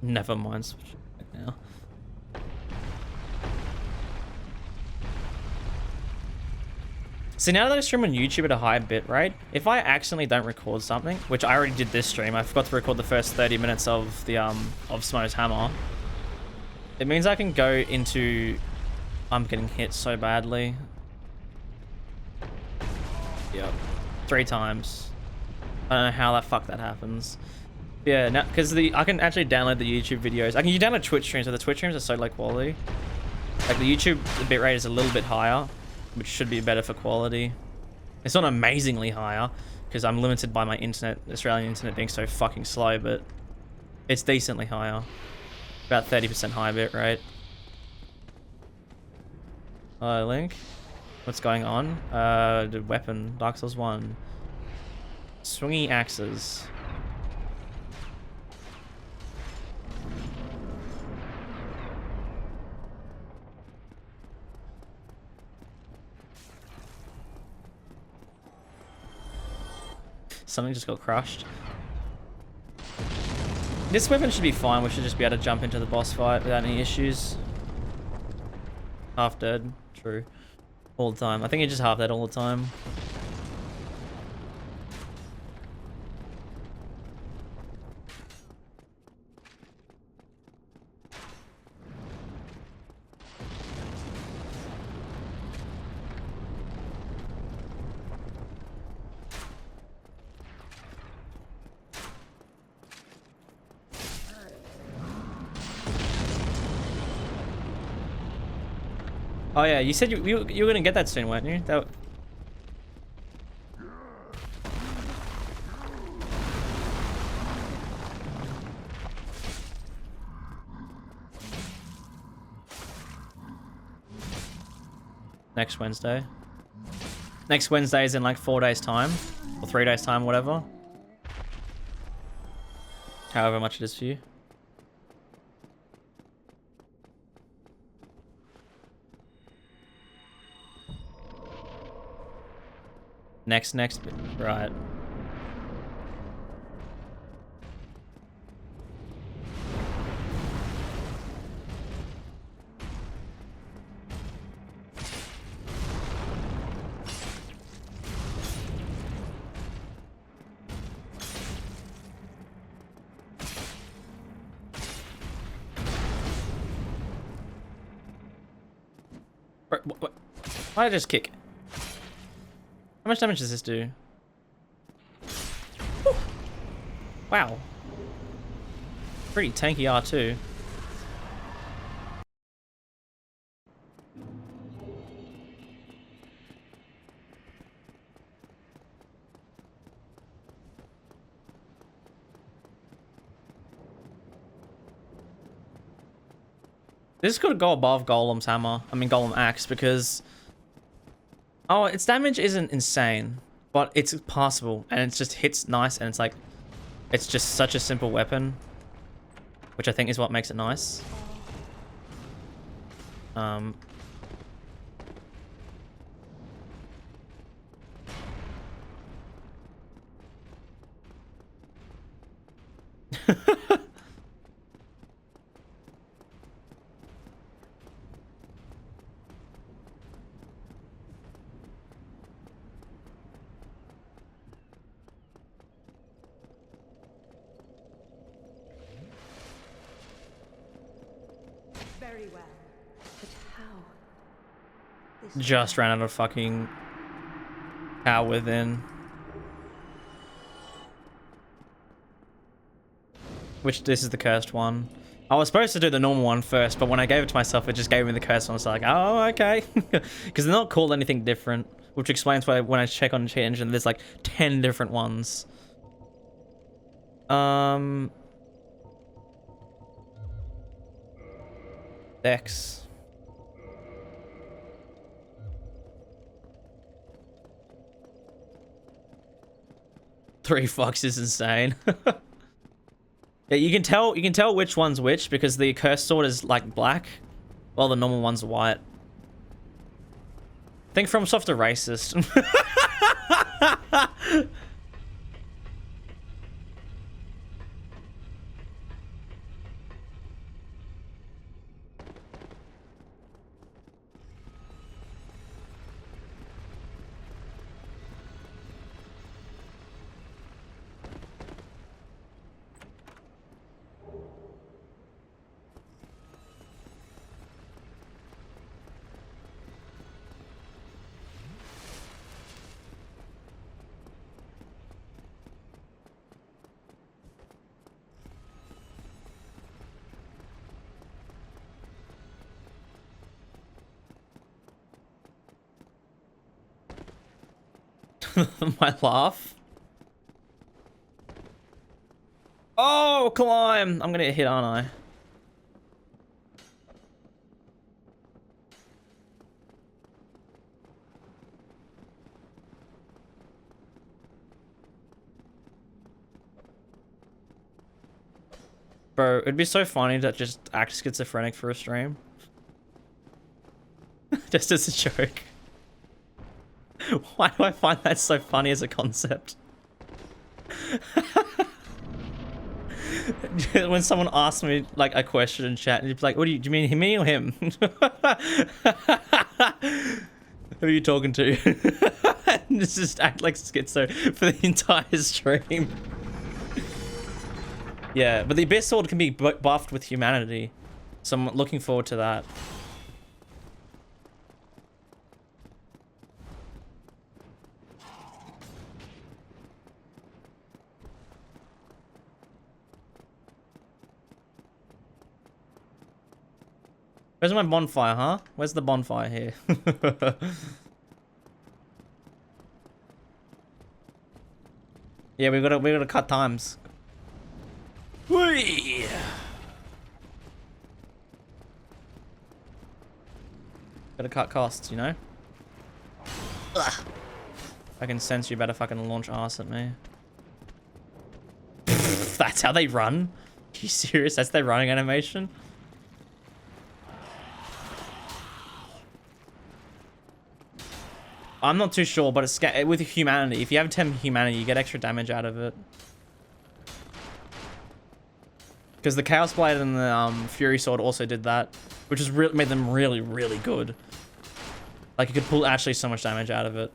Never mind. Switch back now. See, now that I stream on YouTube at a high bit rate, if I accidentally don't record something, which I already did this stream, I forgot to record the first 30 minutes of the of Smo's hammer. It means I can go into. I'm getting hit so badly. Yep, 3 times. I don't know how the fuck that happens. Yeah, now because I can actually download the YouTube videos. You download Twitch streams, so the Twitch streams are so low quality. Like the YouTube bitrate is a little bit higher, which should be better for quality. It's not amazingly higher because I'm limited by my internet, Australian internet being so fucking slow, but it's decently higher. About 30% high bitrate. Link. What's going on? The weapon, Dark Souls 1. Swingy axes. Something just got crushed. This weapon should be fine. We should just be able to jump into the boss fight without any issues. Half dead. True. All the time. I think you're just half dead all the time. Oh yeah, you said you were gonna get that soon, weren't you? That. Next Wednesday. Next Wednesday is in like 4 days time, or 3 days time, whatever. However much it is for you. Next, right. What? Why did I just kick? How much damage does this do? Whew. Wow. Pretty tanky R2. This could go above Golem's hammer. I mean Golem axe because oh, its damage isn't insane, but it's passable and it just hits nice and it's like it's just such a simple weapon, which I think is what makes it nice. Very well. But how? Just ran out of fucking power within. Which this is the cursed one. I was supposed to do the normal one first, but when I gave it to myself, it just gave me the cursed one. I was like, oh, okay. Because they're not called anything different, which explains why when I check on Cheat Engine, there's like 10 different ones. Dex. $3 is insane. Yeah, you can tell which one's which because the cursed sword is like black, while the normal one's white. Think FromSoft are racist. My laugh. Oh, climb! I'm gonna get hit, aren't I? Bro, it'd be so funny to just act schizophrenic for a stream. Just as a joke. Why do I find that so funny as a concept? When someone asks me like a question in chat, and you'd be like, "What do you mean, me or him?" Who are you talking to? And just act like schizo for the entire stream. Yeah, but the Abyss Sword can be buffed with humanity, so I'm looking forward to that. Where's my bonfire, huh? Where's the bonfire here? Yeah, we gotta cut times. Whee! Gotta cut costs, you know? Ugh. I can sense you better fucking launch arse at me. That's how they run? Are you serious? That's their running animation? I'm not too sure, but it's with humanity. If you have 10 humanity, you get extra damage out of it. Because the Chaos Blade and the Fury Sword also did that, which has made them really, really good. Like, you could pull actually so much damage out of it.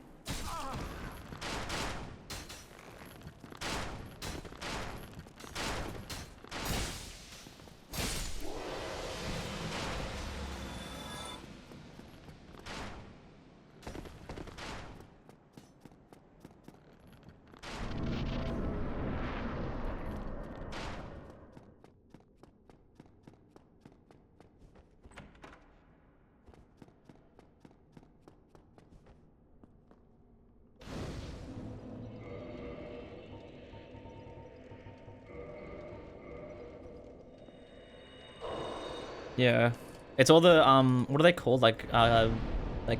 Yeah, it's all the what are they called? Like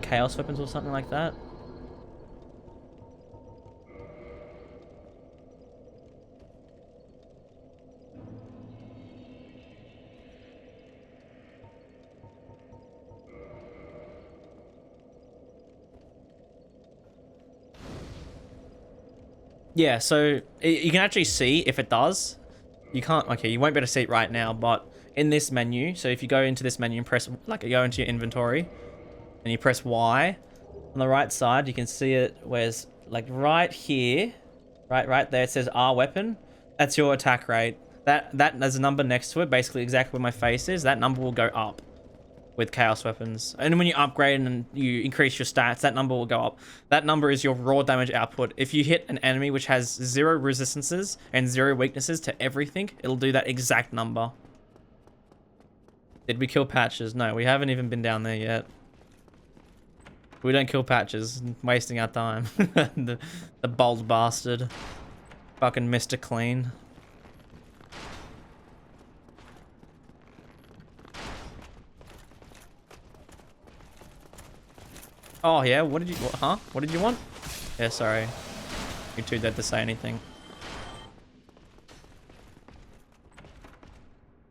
chaos weapons or something like that. Yeah, so you can actually see if it does. You can't, okay, you won't be able to see it right now, but in this menu, so if you go into this menu and press, like, you go into your inventory and you press Y, on the right side, you can see it where's, like, right here, right there, it says R weapon. That's your attack rate. That there's a number next to it, basically exactly where my face is. That number will go up. with chaos weapons. And when you upgrade and you increase your stats, that number will go up. That number is your raw damage output. If you hit an enemy which has 0 resistances and 0 weaknesses to everything, it'll do that exact number. Did we kill Patches? No, we haven't even been down there yet. We don't kill Patches, wasting our time. the bold bastard. Fucking Mr. Clean. Oh yeah, what did you, huh? What did you want? Yeah, sorry. You're too dead to say anything.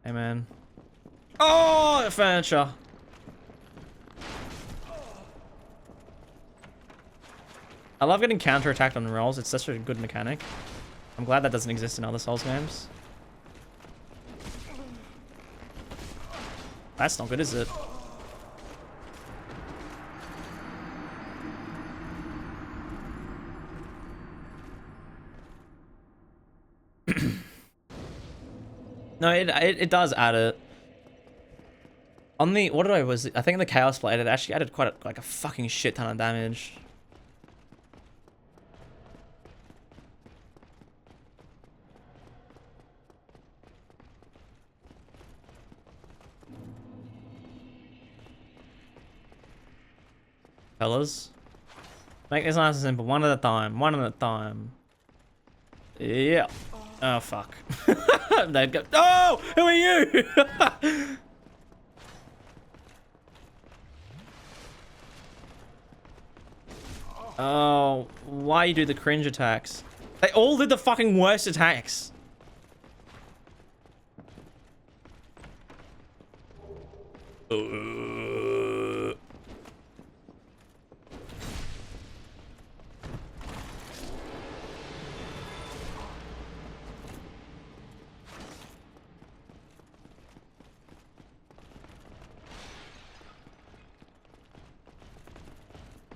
Hey man. Oh, furniture. I love getting counter-attacked on rolls. It's such a good mechanic. I'm glad that doesn't exist in other Souls games. That's not good, is it? No, it does add it. On the, what did I, was it? I think in the Chaos Blade, it actually added quite like a fucking shit ton of damage. Fellas, make this nice and simple. One at a time. One at a time. Yeah. Oh fuck. They go. Oh, who are you? Oh, why you do the cringe attacks? They all did the fucking worst attacks.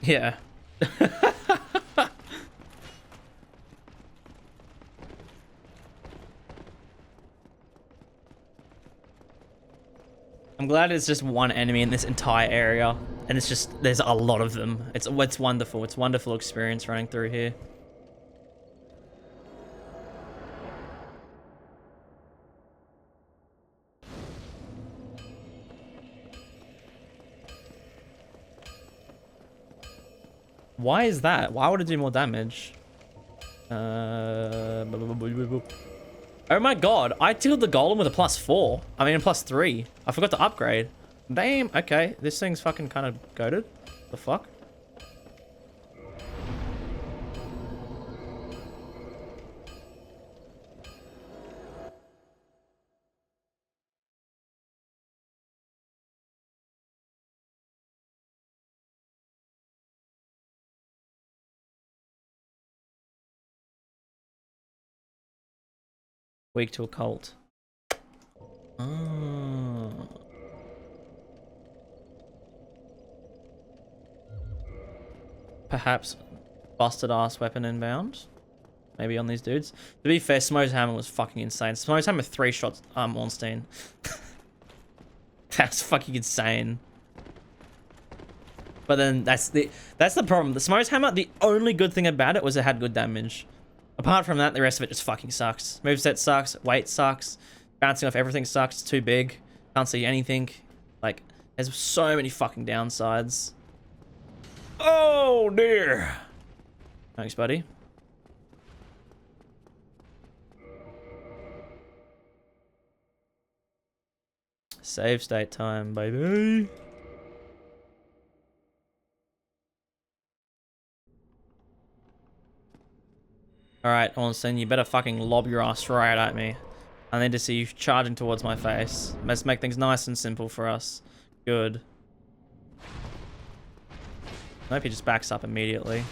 Yeah. I'm glad it's just one enemy in this entire area, and it's just, there's a lot of them. It's wonderful. It's a wonderful experience running through here. Why is that? Why would it do more damage? Oh my god, I killed the golem with a +4. I mean, a +3. I forgot to upgrade. Damn, okay. This thing's fucking kind of goated. The fuck? Weak to occult. Oh. Perhaps busted ass weapon inbound. Maybe on these dudes. To be fair, Smo's hammer was fucking insane. Smo's hammer 3 shots Ornstein. That's fucking insane. But then that's the problem. The Smo's hammer, the only good thing about it was it had good damage. Apart from that, the rest of it just fucking sucks. Moveset sucks, weight sucks, bouncing off everything sucks, it's too big, can't see anything. Like, there's so many fucking downsides. Oh dear. Thanks, buddy. Save state time, baby. Alright, Ornstein, you better fucking lob your ass right at me. I need to see you charging towards my face. Let's make things nice and simple for us. Good. I hope he just backs up immediately.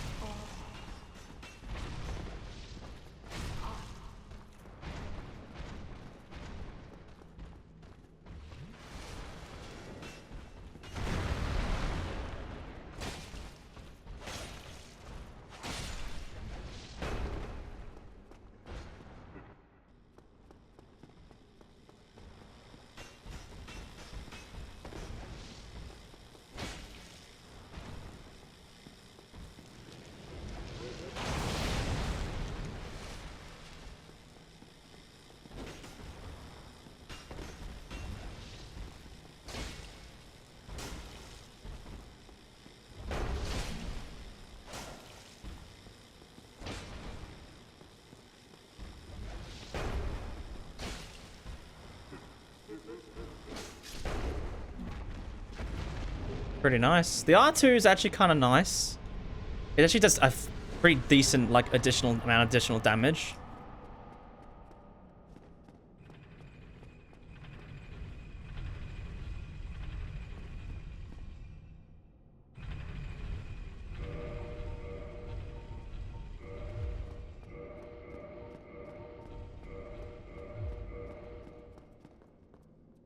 Pretty nice. The R2 is actually kind of nice. It actually does a pretty decent, like, additional damage.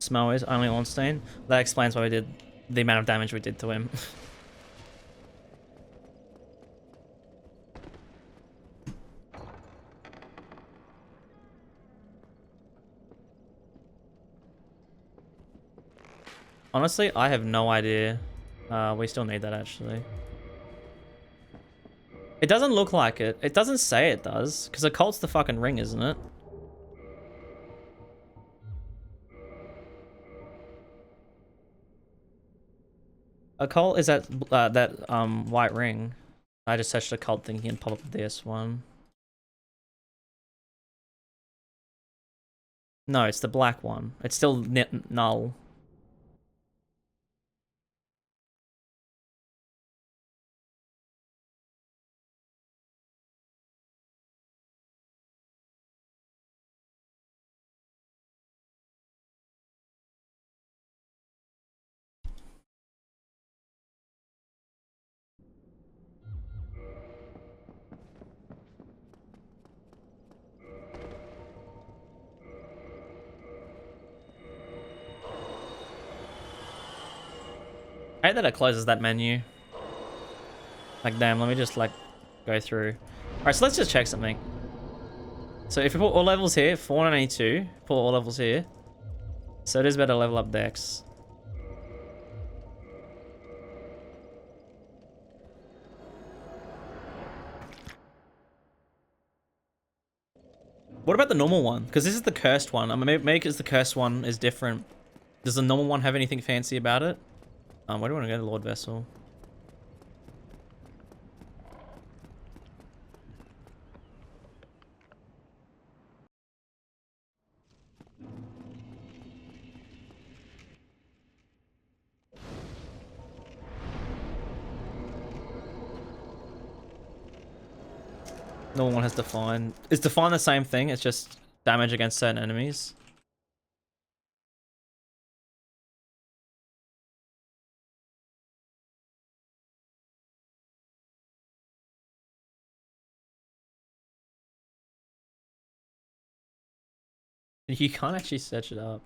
Smell is only Ornstein. That explains why we did the amount of damage we did to him. Honestly, I have no idea. We still need that, actually. It doesn't look like it. It doesn't say it does, because occult's the fucking ring, isn't it? Occult is that white ring. I just searched occult thinking and pop up the DS1. No, it's the black one. It's still null. I hate that it closes that menu. Like, damn, let me just, like, go through. Alright, so let's just check something. So if we put all levels here, 492, put all levels here. So it is better to level up Dex. What about the normal one? Because this is the cursed one. I'm gonna make it the cursed one is different. Does the normal one have anything fancy about it? Where do you want to go to Lord Vessel? Normal one has Define. Is Define the same thing? It's just damage against certain enemies. You can't actually search it up.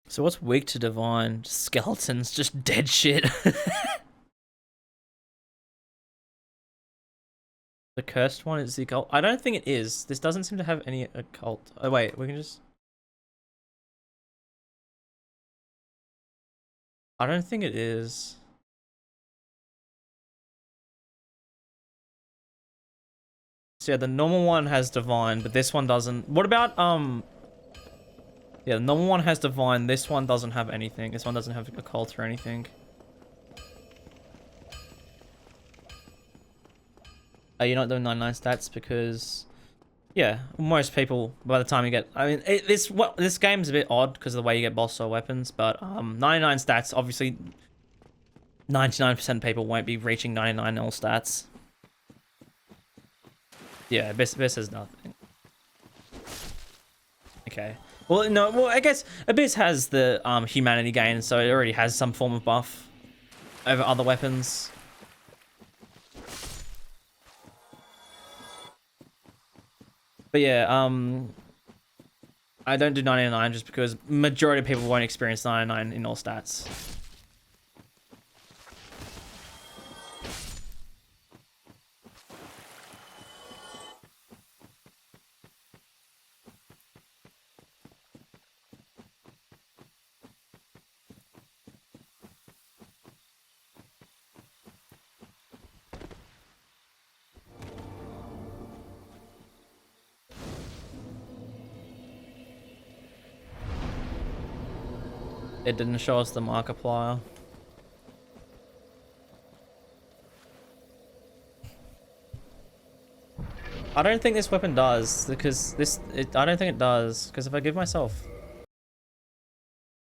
So what's weak to Divine? Skeletons, just dead shit. The cursed one is the occult. I don't think it is. This doesn't seem to have any occult. Oh wait, we can just... I don't think it is. So yeah, the normal one has Divine, but this one doesn't. What about, yeah, the normal one has Divine, this one doesn't have anything. This one doesn't have occult or anything. You're not doing 99 stats because, yeah, most people, by the time you get, I mean, this game's a bit odd because of the way you get boss or weapons, but 99 stats, obviously, 99% of people won't be reaching 99 all stats. Yeah, Abyss has nothing. Okay. Well, no, well, I guess Abyss has the humanity gain, so it already has some form of buff over other weapons. But yeah, I don't do 99 just because majority of people won't experience 99 in all stats. It didn't show us the Markiplier. I don't think this weapon does, because I don't think it does, because if I give myself...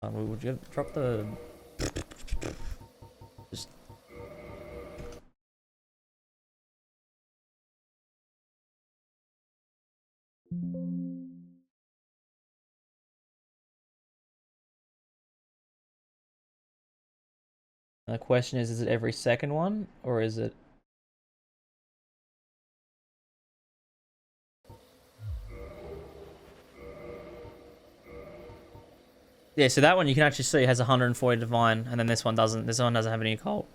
we would drop the... Just... The question is it every second one, or is it... Yeah, so that one you can actually see has 140 divine, and then this one doesn't. This one doesn't have any occult.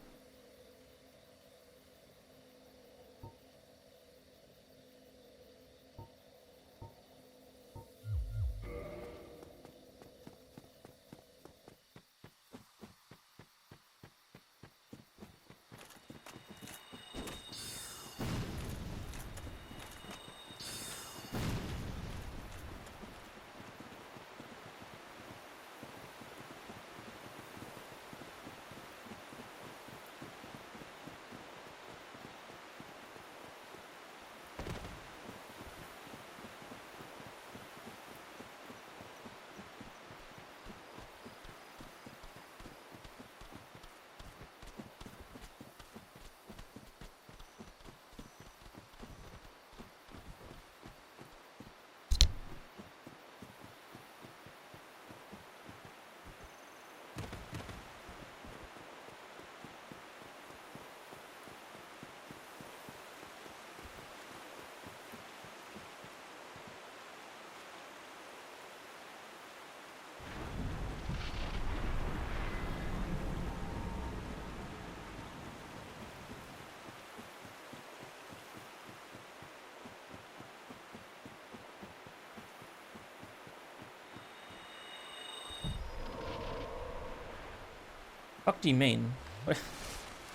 What do you mean? What are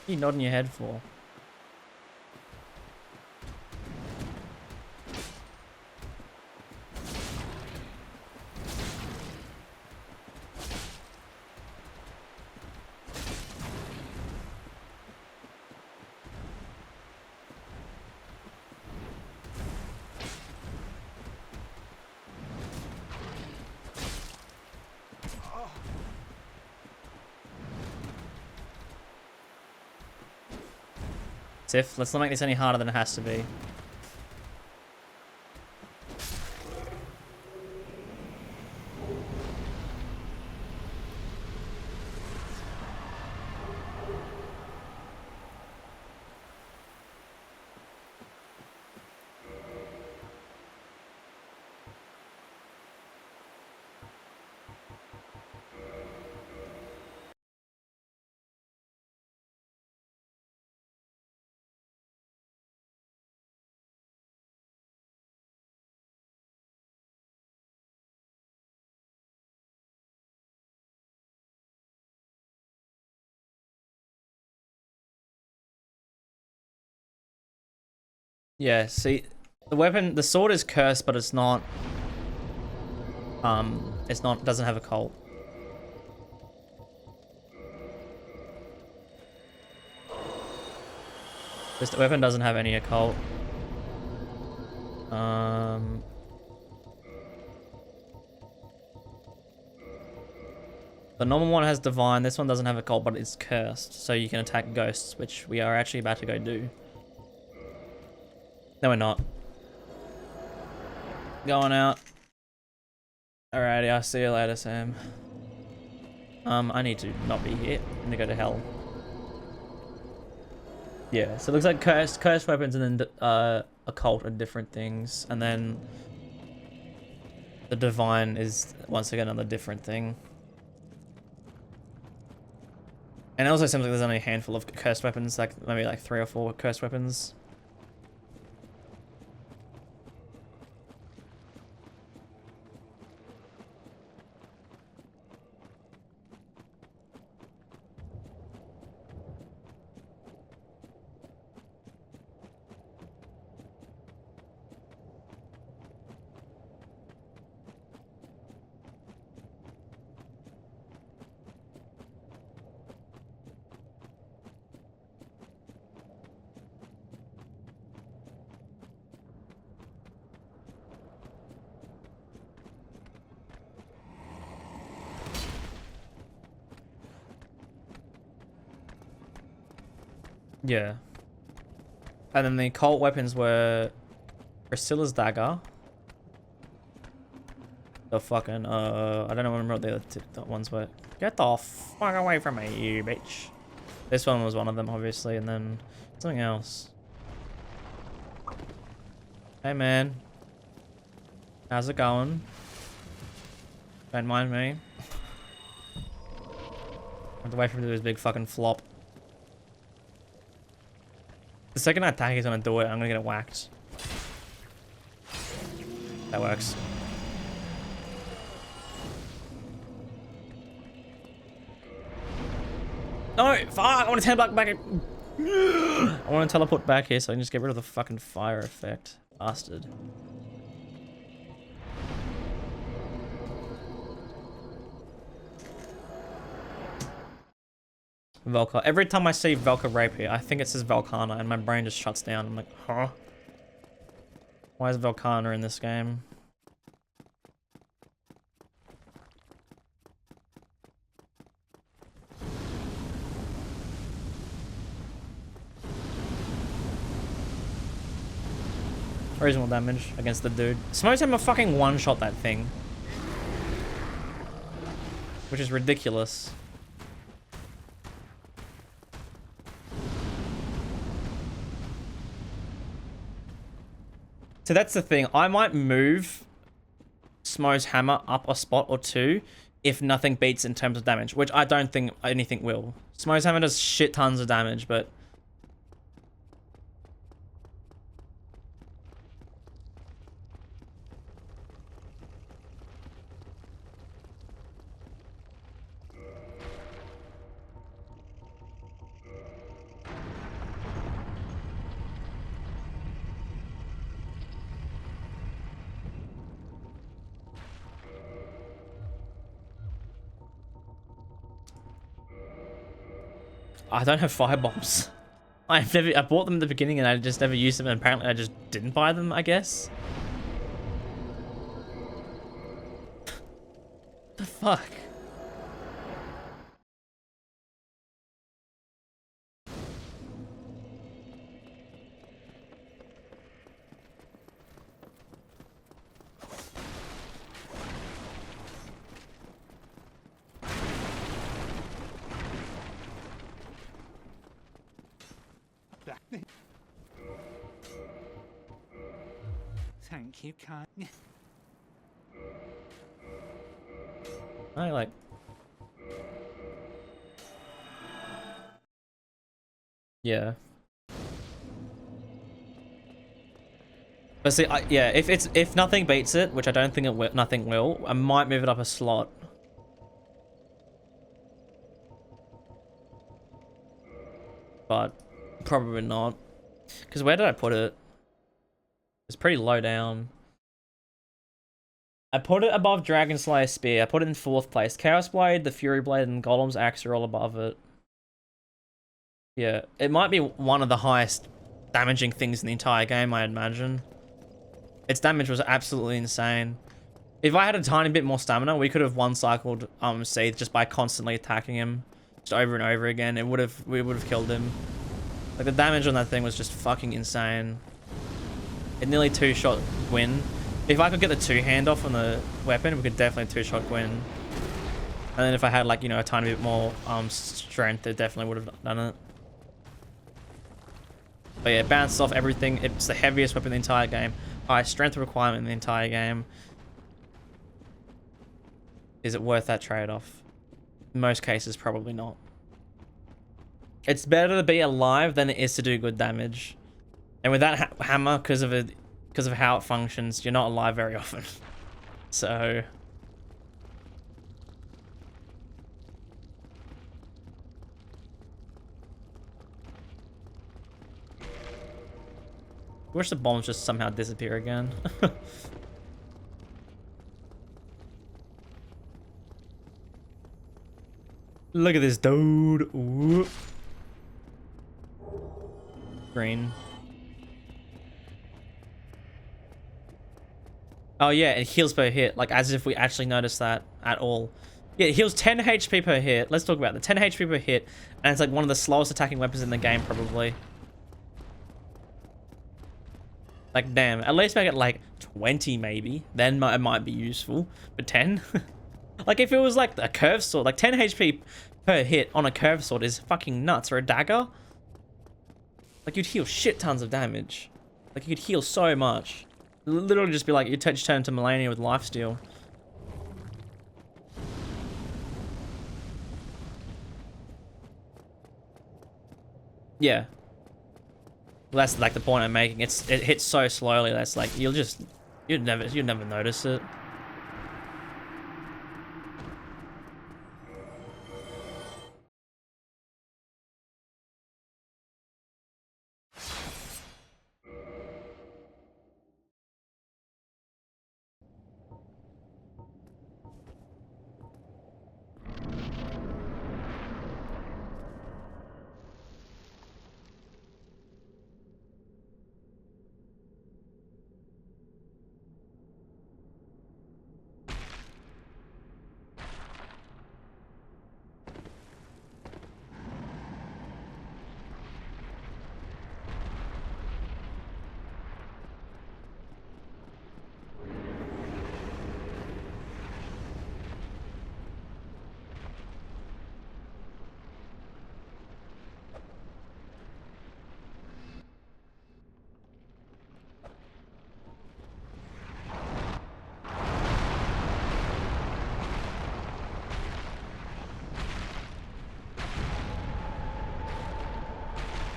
you nodding your head for? Sif, let's not make this any harder than it has to be. Yeah, see, the sword is cursed, but it's not, doesn't have a cult. This weapon doesn't have any occult. The normal one has divine, this one doesn't have occult, but it's cursed, so you can attack ghosts, which we are actually about to go do. No, we're not. Going out. Alrighty, I'll see you later, Sam. I need to not be here. I'm gonna go to hell. Yeah, so it looks like cursed weapons and then occult are different things, and then the divine is once again another different thing. And it also seems like there's only a handful of cursed weapons, like maybe like 3 or 4 cursed weapons. Yeah. And then the occult weapons were Priscilla's dagger. The fucking, I don't know what the other the ones were. Get the fuck away from me, you bitch. This one was one of them, obviously, and then something else. Hey, man. How's it going? Don't mind me. I have to wait for him to do his big fucking flop. The second I attack, he's gonna do it. I'm gonna get it whacked. That works. No! Fuck! I want to teleport back. I want to teleport back here so I can just get rid of the fucking fire effect. Bastard. Velka. Every time I see Velka Rapier, I think it says Velkana and my brain just shuts down. I'm like, huh? Why is Velkana in this game? Reasonable damage against the dude. Smokes him a fucking one-shot that thing. Which is ridiculous. So that's the thing. I might move Smo's hammer up a spot or two if nothing beats in terms of damage, which I don't think anything will. Smo's hammer does shit tons of damage, but I don't have fire bombs. I bought them at the beginning and I just never used them, and apparently I just didn't buy them, I guess. The fuck? Thank you, kind. I like. Yeah. But see, yeah, if nothing beats it, which I don't think it will, nothing will, I might move it up a slot. But probably not. Because where did I put it? It's pretty low down. I put it above Dragon Slayer Spear. I put it in 4th place. Chaos Blade, the Fury Blade, and Golem's Axe are all above it. Yeah, it might be one of the highest damaging things in the entire game, I imagine. Its damage was absolutely insane. If I had a tiny bit more stamina, we could have one-cycled Seath just by constantly attacking him. Just over and over again. We would have killed him. Like, the damage on that thing was just fucking insane. It nearly 2-shot Gwyn. If I could get the 2-hand off on the weapon, we could definitely 2-shot Gwyn. And then if I had, like, you know, a tiny bit more strength, it definitely would have done it. But yeah, it bounced off everything. It's the heaviest weapon in the entire game. Highest strength requirement in the entire game. Is it worth that trade-off? In most cases, probably not. It's better to be alive than it is to do good damage. And with that hammer, because of how it functions, you're not alive very often. So wish the bombs just somehow disappear again. Look at this dude. Ooh. Green. Oh yeah, it heals per hit, like as if we actually noticed that at all. Yeah, it heals 10 HP per hit. Let's talk about the 10 HP per hit, and it's like one of the slowest attacking weapons in the game, probably. Like, damn, at least make it like 20 maybe. Then it might be useful. But 10? Like, if it was like a curved sword, like 10 HP per hit on a curved sword is fucking nuts. Or a dagger. Like, you'd heal shit tons of damage. Like, you could heal so much. Literally just be like, you turn into Melania with lifesteal. Yeah. Well, that's like the point I'm making. It hits so slowly. That's like, you'd never notice it.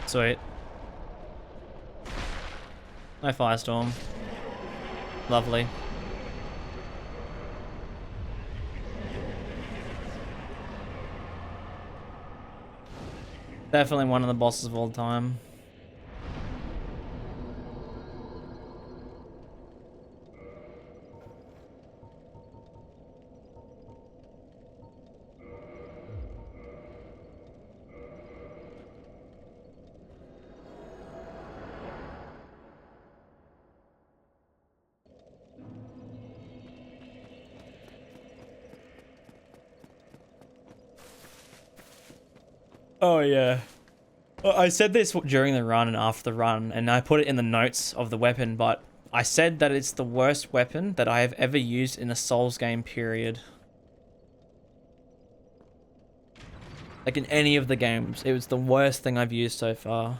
Sweet. No firestorm. Lovely. Definitely one of the bosses of all time. Oh yeah. Well, I said this during the run and after the run, and I put it in the notes of the weapon, but I said that it's the worst weapon that I have ever used in a Souls game, period. Like in any of the games, it was the worst thing I've used so far.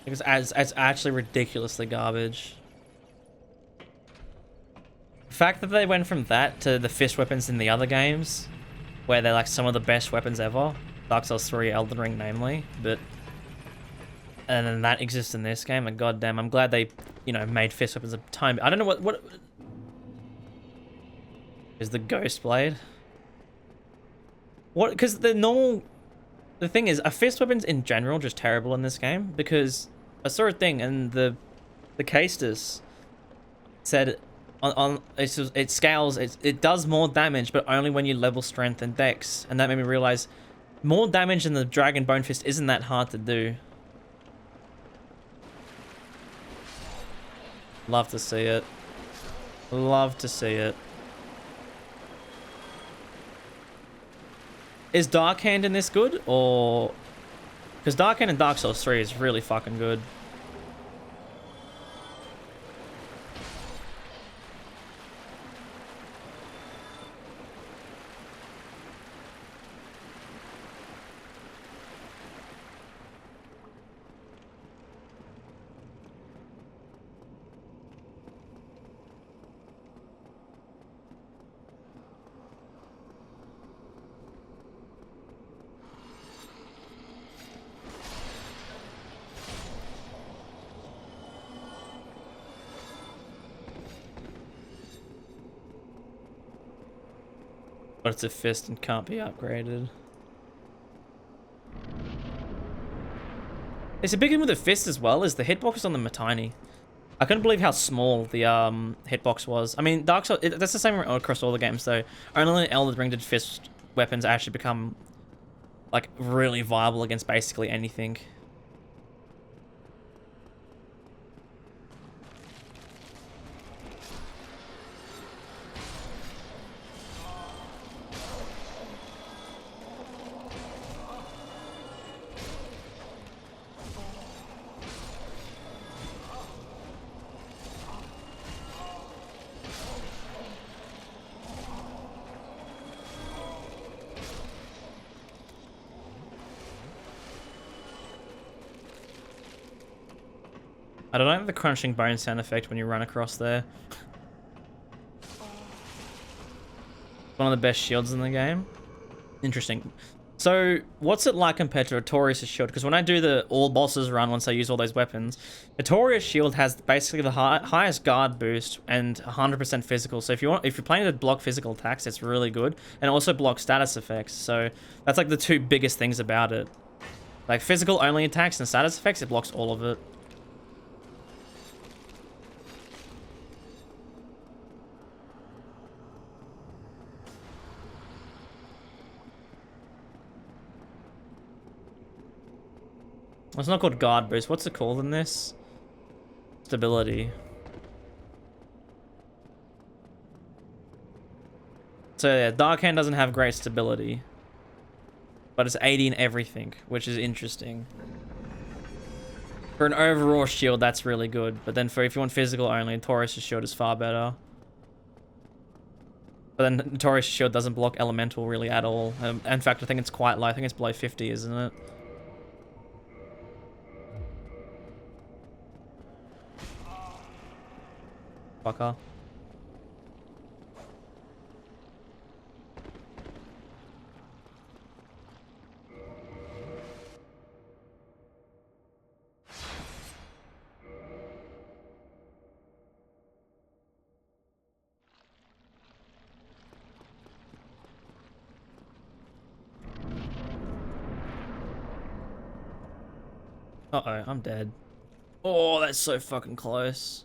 Because it's actually ridiculously garbage. The fact that they went from that to the fist weapons in the other games, where they're like some of the best weapons ever, Dark Souls 3, Elden Ring namely, but and then that exists in this game, and goddamn, I'm glad they, you know, made fist weapons a time. I don't know what is the Ghost Blade? What? Because the thing is, are fist weapons in general just terrible in this game? Because I saw a thing, and the Castus said it scales, it does more damage, but only when you level strength and dex, and that made me realize more damage than the Dragon Bone Fist isn't that hard to do. Love to see it. Love to see it. Is Dark Hand in this good, or... Because Dark Hand in Dark Souls 3 is really fucking good. But it's a fist and can't be upgraded. It's a big thing with the fist as well, is the hitbox on them are tiny. I couldn't believe how small the hitbox was. I mean, Dark Souls, that's the same across all the games though. Only in Elden Ring did fist weapons actually become like really viable against basically anything. I don't like the crunching bone sound effect when you run across there. One of the best shields in the game. Interesting. So, what's it like compared to Artorias' shield? Because when I do the all bosses run, once I use all those weapons, Artorias' shield has basically the highest guard boost and 100% physical. So if you're planning to block physical attacks, it's really good, and it also blocks status effects. So that's like the two biggest things about it. Like physical only attacks and status effects, it blocks all of it. It's not called guard boost. What's it called in this? Stability. So yeah, Dark Hand doesn't have great stability. But it's 80 in everything, which is interesting. For an overall shield, that's really good. But then for if you want physical only, Artorias' shield is far better. But then Artorias' shield doesn't block elemental really at all. In fact, I think it's quite low. I think it's below 50, isn't it? Fucker. Uh-oh, I'm dead. Oh, that's so fucking close.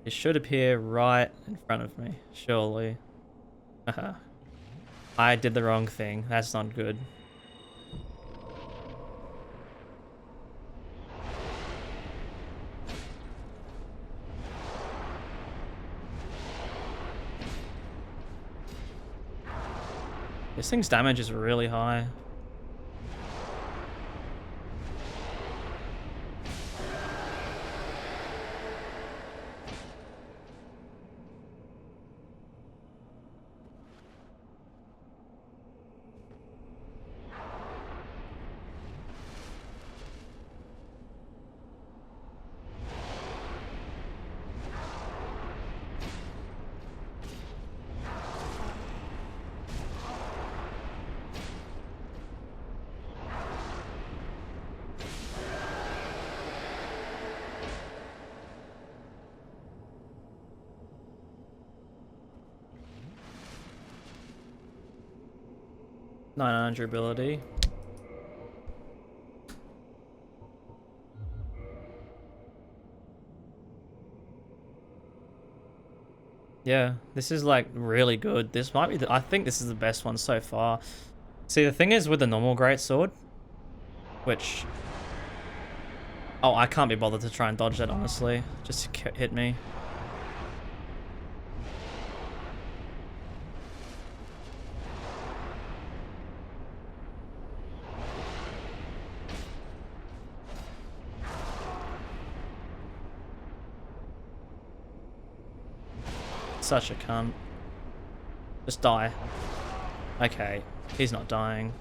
It should appear right in front of me, surely. Haha. I did the wrong thing. That's not good. This thing's damage is really high. Nine ability. Yeah, this is like really good. This might be I think this is the best one so far. See, the thing is with the normal Greatsword, which... Oh, I can't be bothered to try and dodge that, honestly. Just hit me. Such a cunt. Just die. Okay, he's not dying.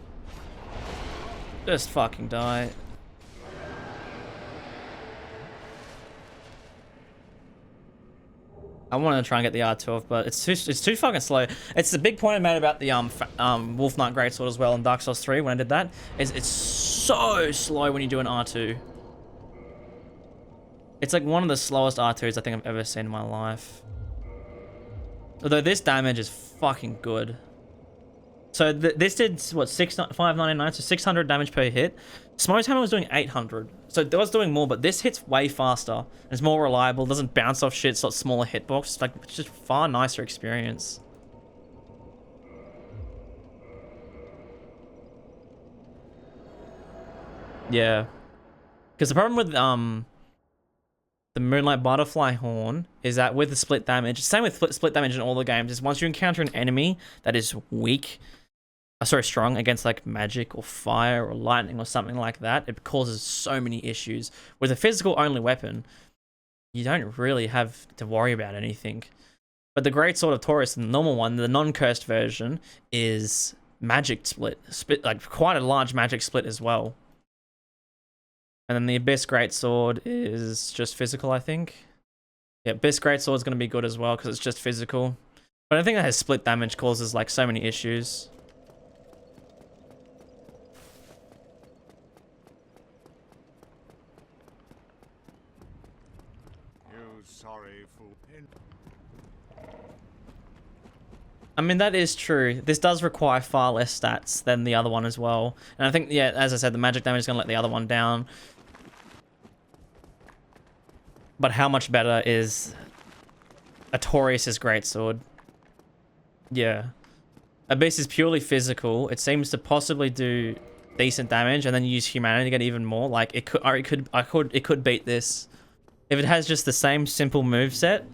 Just fucking die. I wanted to try and get the R12, but it's too fucking slow. It's the big point I made about the Wolf Knight Greatsword as well in Dark Souls 3 when I did that. Is it's so slow when you do an R2. It's like one of the slowest R2s I think I've ever seen in my life. Although this damage is fucking good. So this did what 599, so 600 damage per hit. Smoke's Hammer was doing 800, so it was doing more, but this hits way faster. It's more reliable. Doesn't bounce off shit. It's got smaller hitbox. It's like it's just far nicer experience. Yeah, because the problem with the Moonlight Butterfly Horn is that with the split damage, same with split damage in all the games, is once you encounter an enemy that is weak, strong against like magic or fire or lightning or something like that, it causes so many issues. With a physical only weapon, you don't really have to worry about anything. But the Greatsword of Taurus, the normal one, the non-cursed version, is magic split, like quite a large magic split as well. And then the Abyss Greatsword is just physical, I think. Yeah, Abyss Greatsword is going to be good as well because it's just physical. But I think that his split damage causes like so many issues. You sorry fool. I mean, that is true. This does require far less stats than the other one as well. And I think, yeah, as I said, the magic damage is going to let the other one down. But how much better is Artorias' Greatsword? Yeah. Abyss is purely physical. It seems to possibly do decent damage and then use humanity to get even more. Like, it could beat this. If it has just the same simple moveset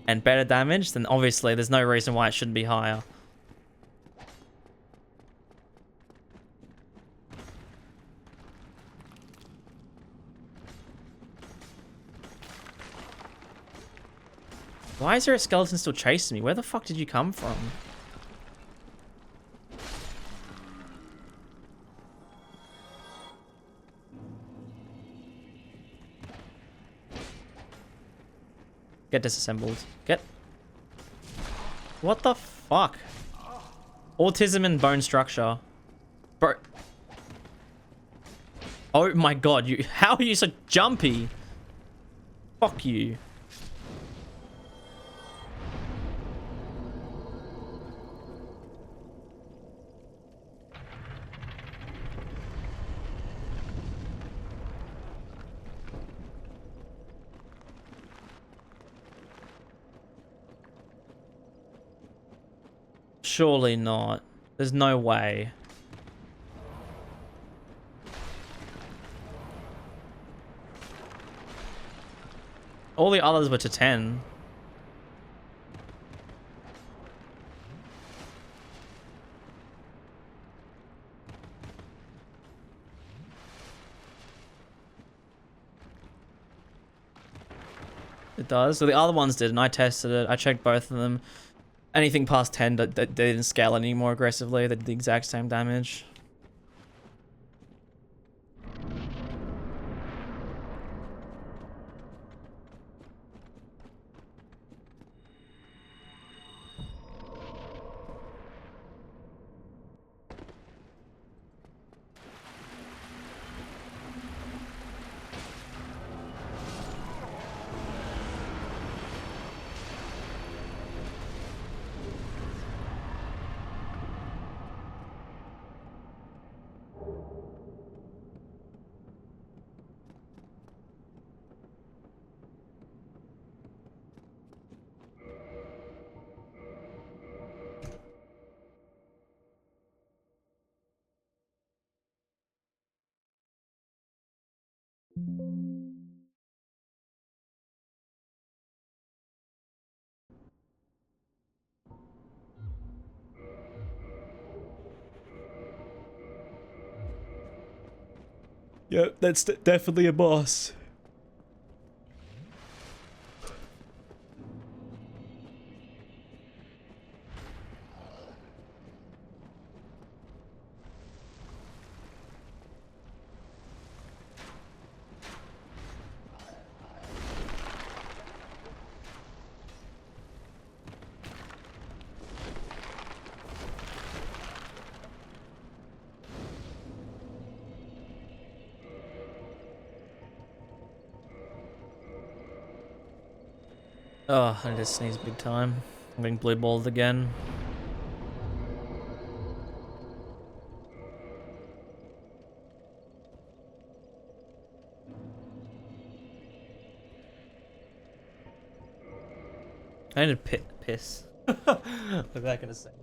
and better damage, then obviously there's no reason why it shouldn't be higher. Why is there a skeleton still chasing me? Where the fuck did you come from? Get disassembled. Get... What the fuck? Autism and bone structure. Bro. Oh my god, you... How are you so jumpy? Fuck you. Surely not. There's no way. All the others were to 10. It does. So the other ones did, and I tested it. I checked both of them. Anything past 10, they didn't scale any more aggressively. They did the exact same damage. Yep, that's definitely a boss. Oh, I just sneeze big time. I'm getting blue balled again. I need to piss. I'll be back in a second.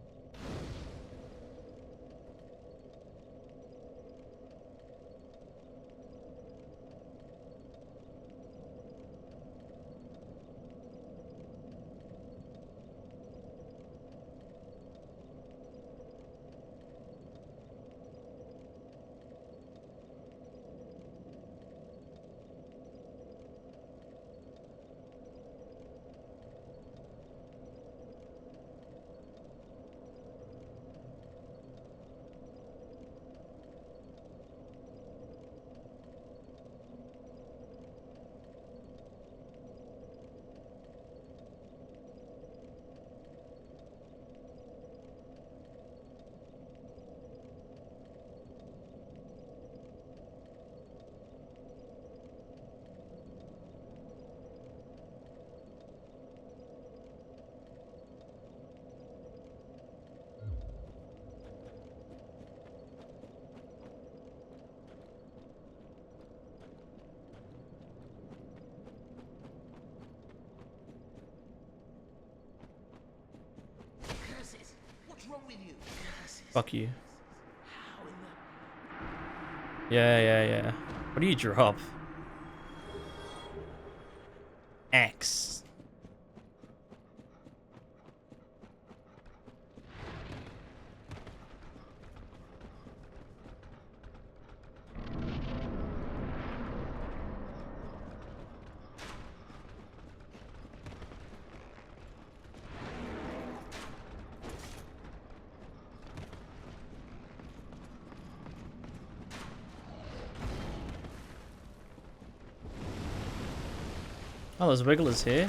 Fuck you. Yeah. What do you drop? X. Oh, there's wigglers here.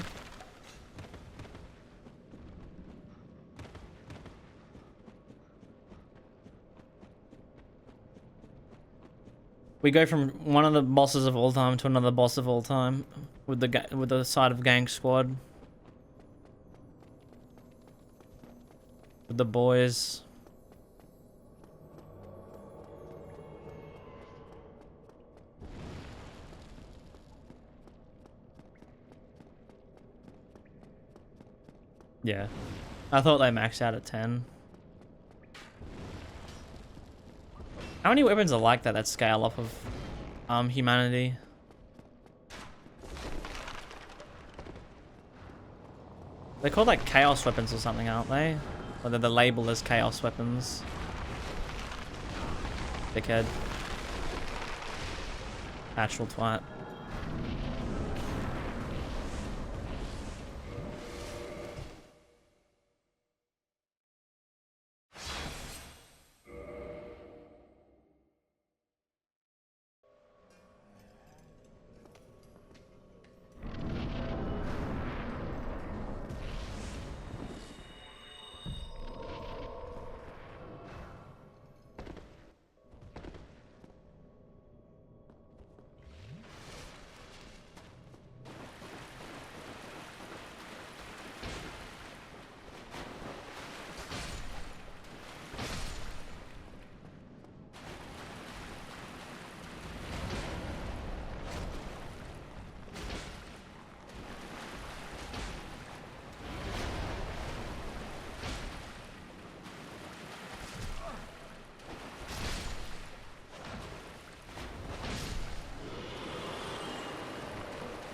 We go from one of the bosses of all time to another boss of all time with the side of Gang Squad. With the boys. Yeah. I thought they maxed out at 10. How many weapons are like that scale off of humanity? They're called like chaos weapons or something, aren't they? Or they're labeled as chaos weapons. Dickhead. Actual twat.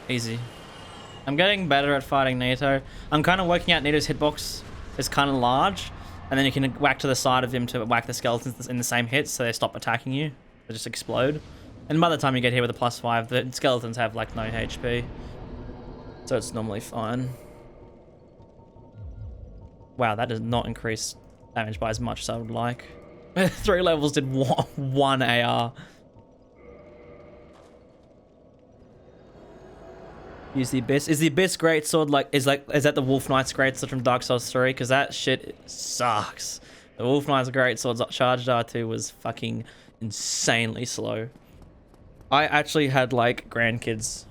Easy. I'm getting better at fighting Nito. I'm kind of working out Nito's hitbox is kind of large, and then you can whack to the side of him to whack the skeletons in the same hit, so they stop attacking you. They just explode. And by the time you get here with a +5, the skeletons have like no HP. So it's normally fine. Wow, that does not increase damage by as much as I would like. 3 levels did one AR. Use the Abyss. Is the Abyss Greatsword is that the Wolf Knight's Greatsword from Dark Souls 3? Because that shit sucks. The Wolf Knight's Greatsword's charged R2 was fucking insanely slow. I actually had like grandkids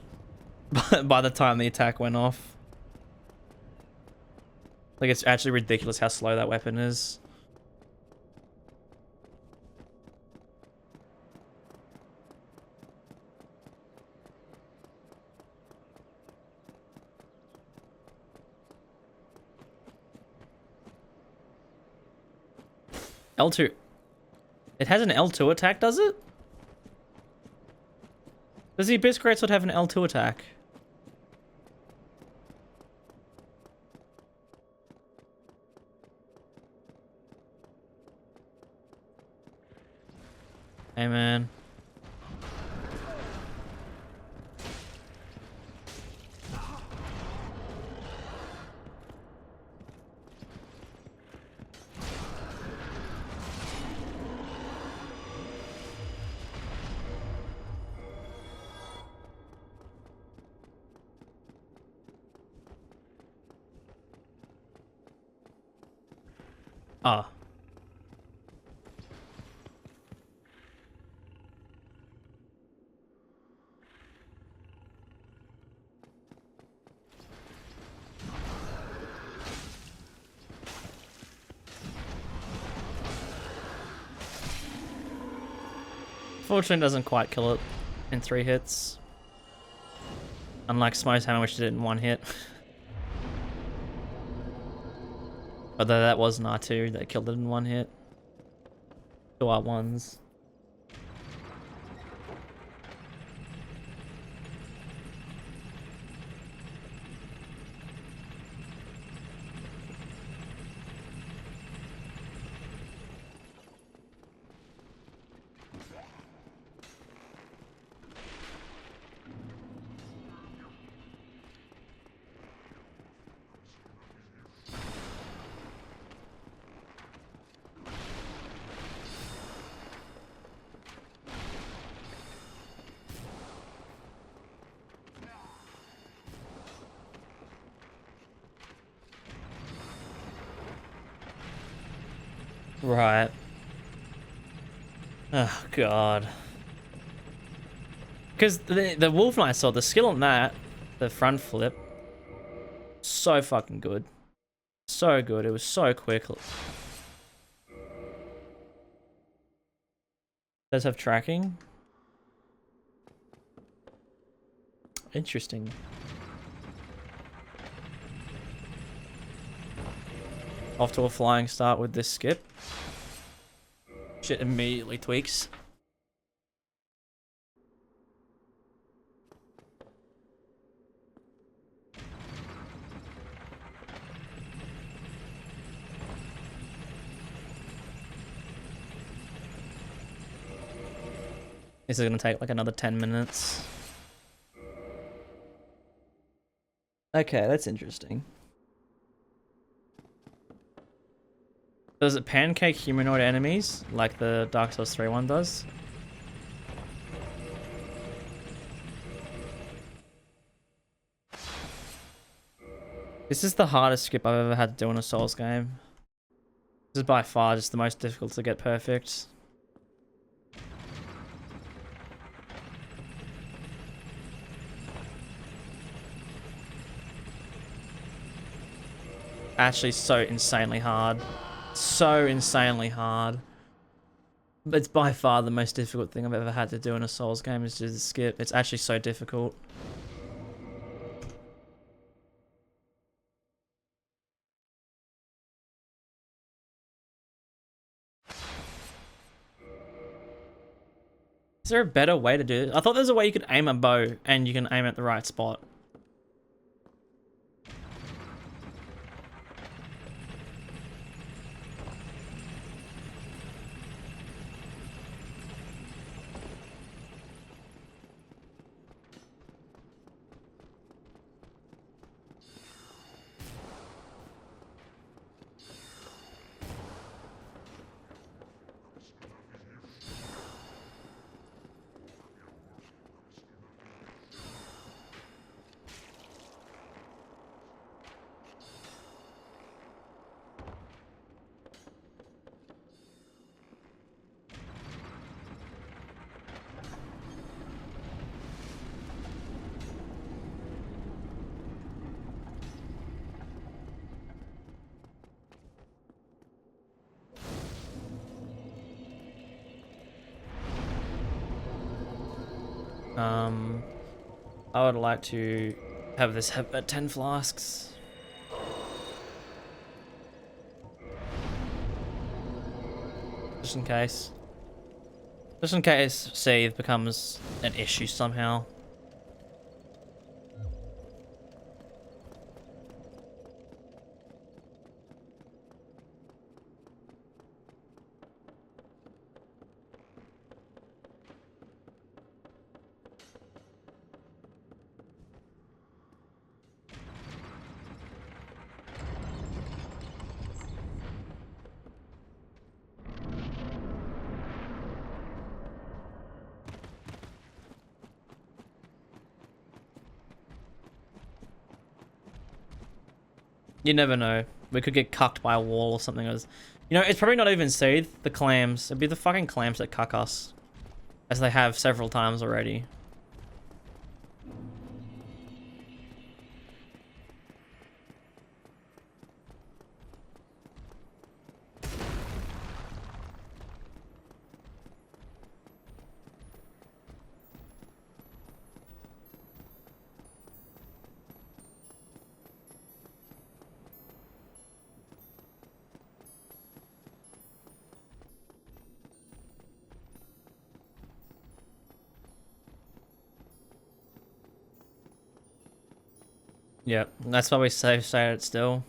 by the time the attack went off. Like, it's actually ridiculous how slow that weapon is. L2. It has an L2 attack, does it? Does the Abyss Greatsword have an L2 attack? Hey, man. Ah. Fortunately, it doesn't quite kill it in 3 hits. Unlike Smoke's Hammer, which did it in 1 hit. Although that was an R2 that killed it in one hit. 2 R1s. Right. Oh god. Because the Wolf Knight sword, the skill on that, the front flip, so fucking good. So good. It was so quick. Does have tracking? Interesting. Off to a flying start with this skip. Shit immediately tweaks. This is gonna take like another 10 minutes. Okay, that's interesting. Does it pancake humanoid enemies like the Dark Souls 3 one does? This is the hardest skip I've ever had to do in a Souls game. This is by far just the most difficult to get perfect. Actually so insanely hard. So insanely hard. But it's by far the most difficult thing I've ever had to do in a Souls game is just skip. It's actually so difficult. Is there a better way to do it? I thought there's a way you could aim a bow and you can aim at the right spot. I would like to have this have 10 flasks. Just in case. Just in case save becomes an issue somehow. You never know. We could get cucked by a wall or something. You know, it's probably not even Seed, the clams. It'd be the fucking clams that cuck us. As they have several times already. Yep, that's why we say it still.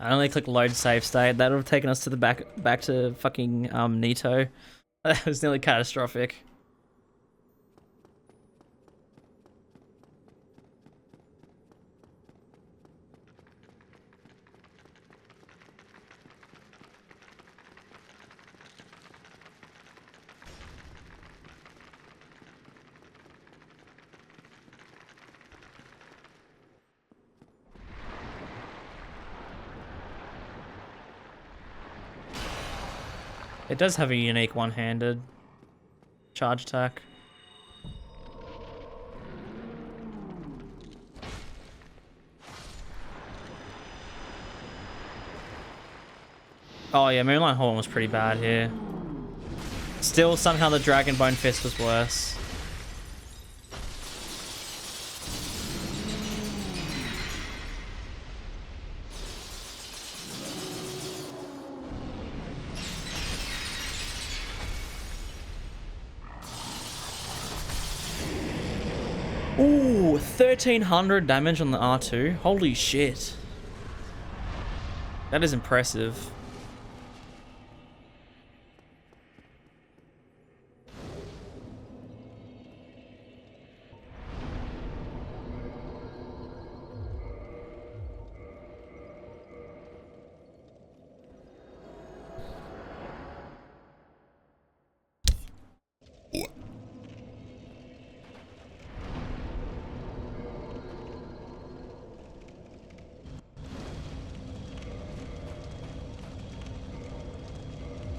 I only clicked load save state. That would have taken us to the back to fucking Nito. That was nearly catastrophic. It does have a unique one-handed charge attack. Oh yeah, Moonlight Horn was pretty bad here. Still, somehow the Dragon Bone Fist was worse. Ooh, 1300 damage on the R2. Holy shit. That is impressive.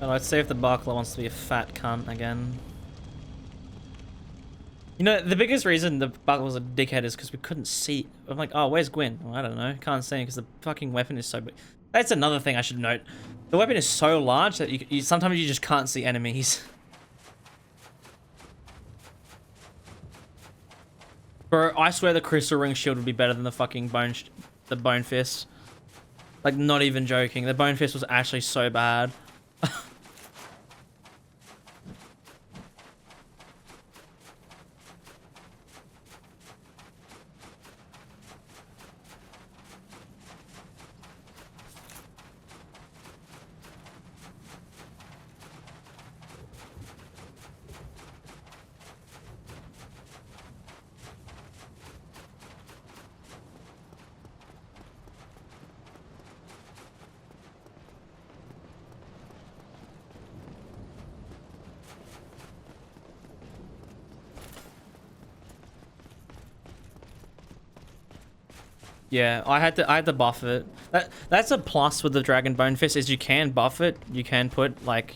Let's see if the Buckler wants to be a fat cunt again. You know, the biggest reason the Buckler was a dickhead is because we couldn't see. I'm like, oh, where's Gwyn? Well, I don't know. Can't see him because the fucking weapon is so big. That's another thing I should note. The weapon is so large that you sometimes you just can't see enemies. Bro, I swear the Crystal Ring shield would be better than the fucking Bone Fist. Like, not even joking. The Bone Fist was actually so bad. Yeah, I had to buff it. That's a plus with the Dragon Bone Fist is you can buff it. You can put like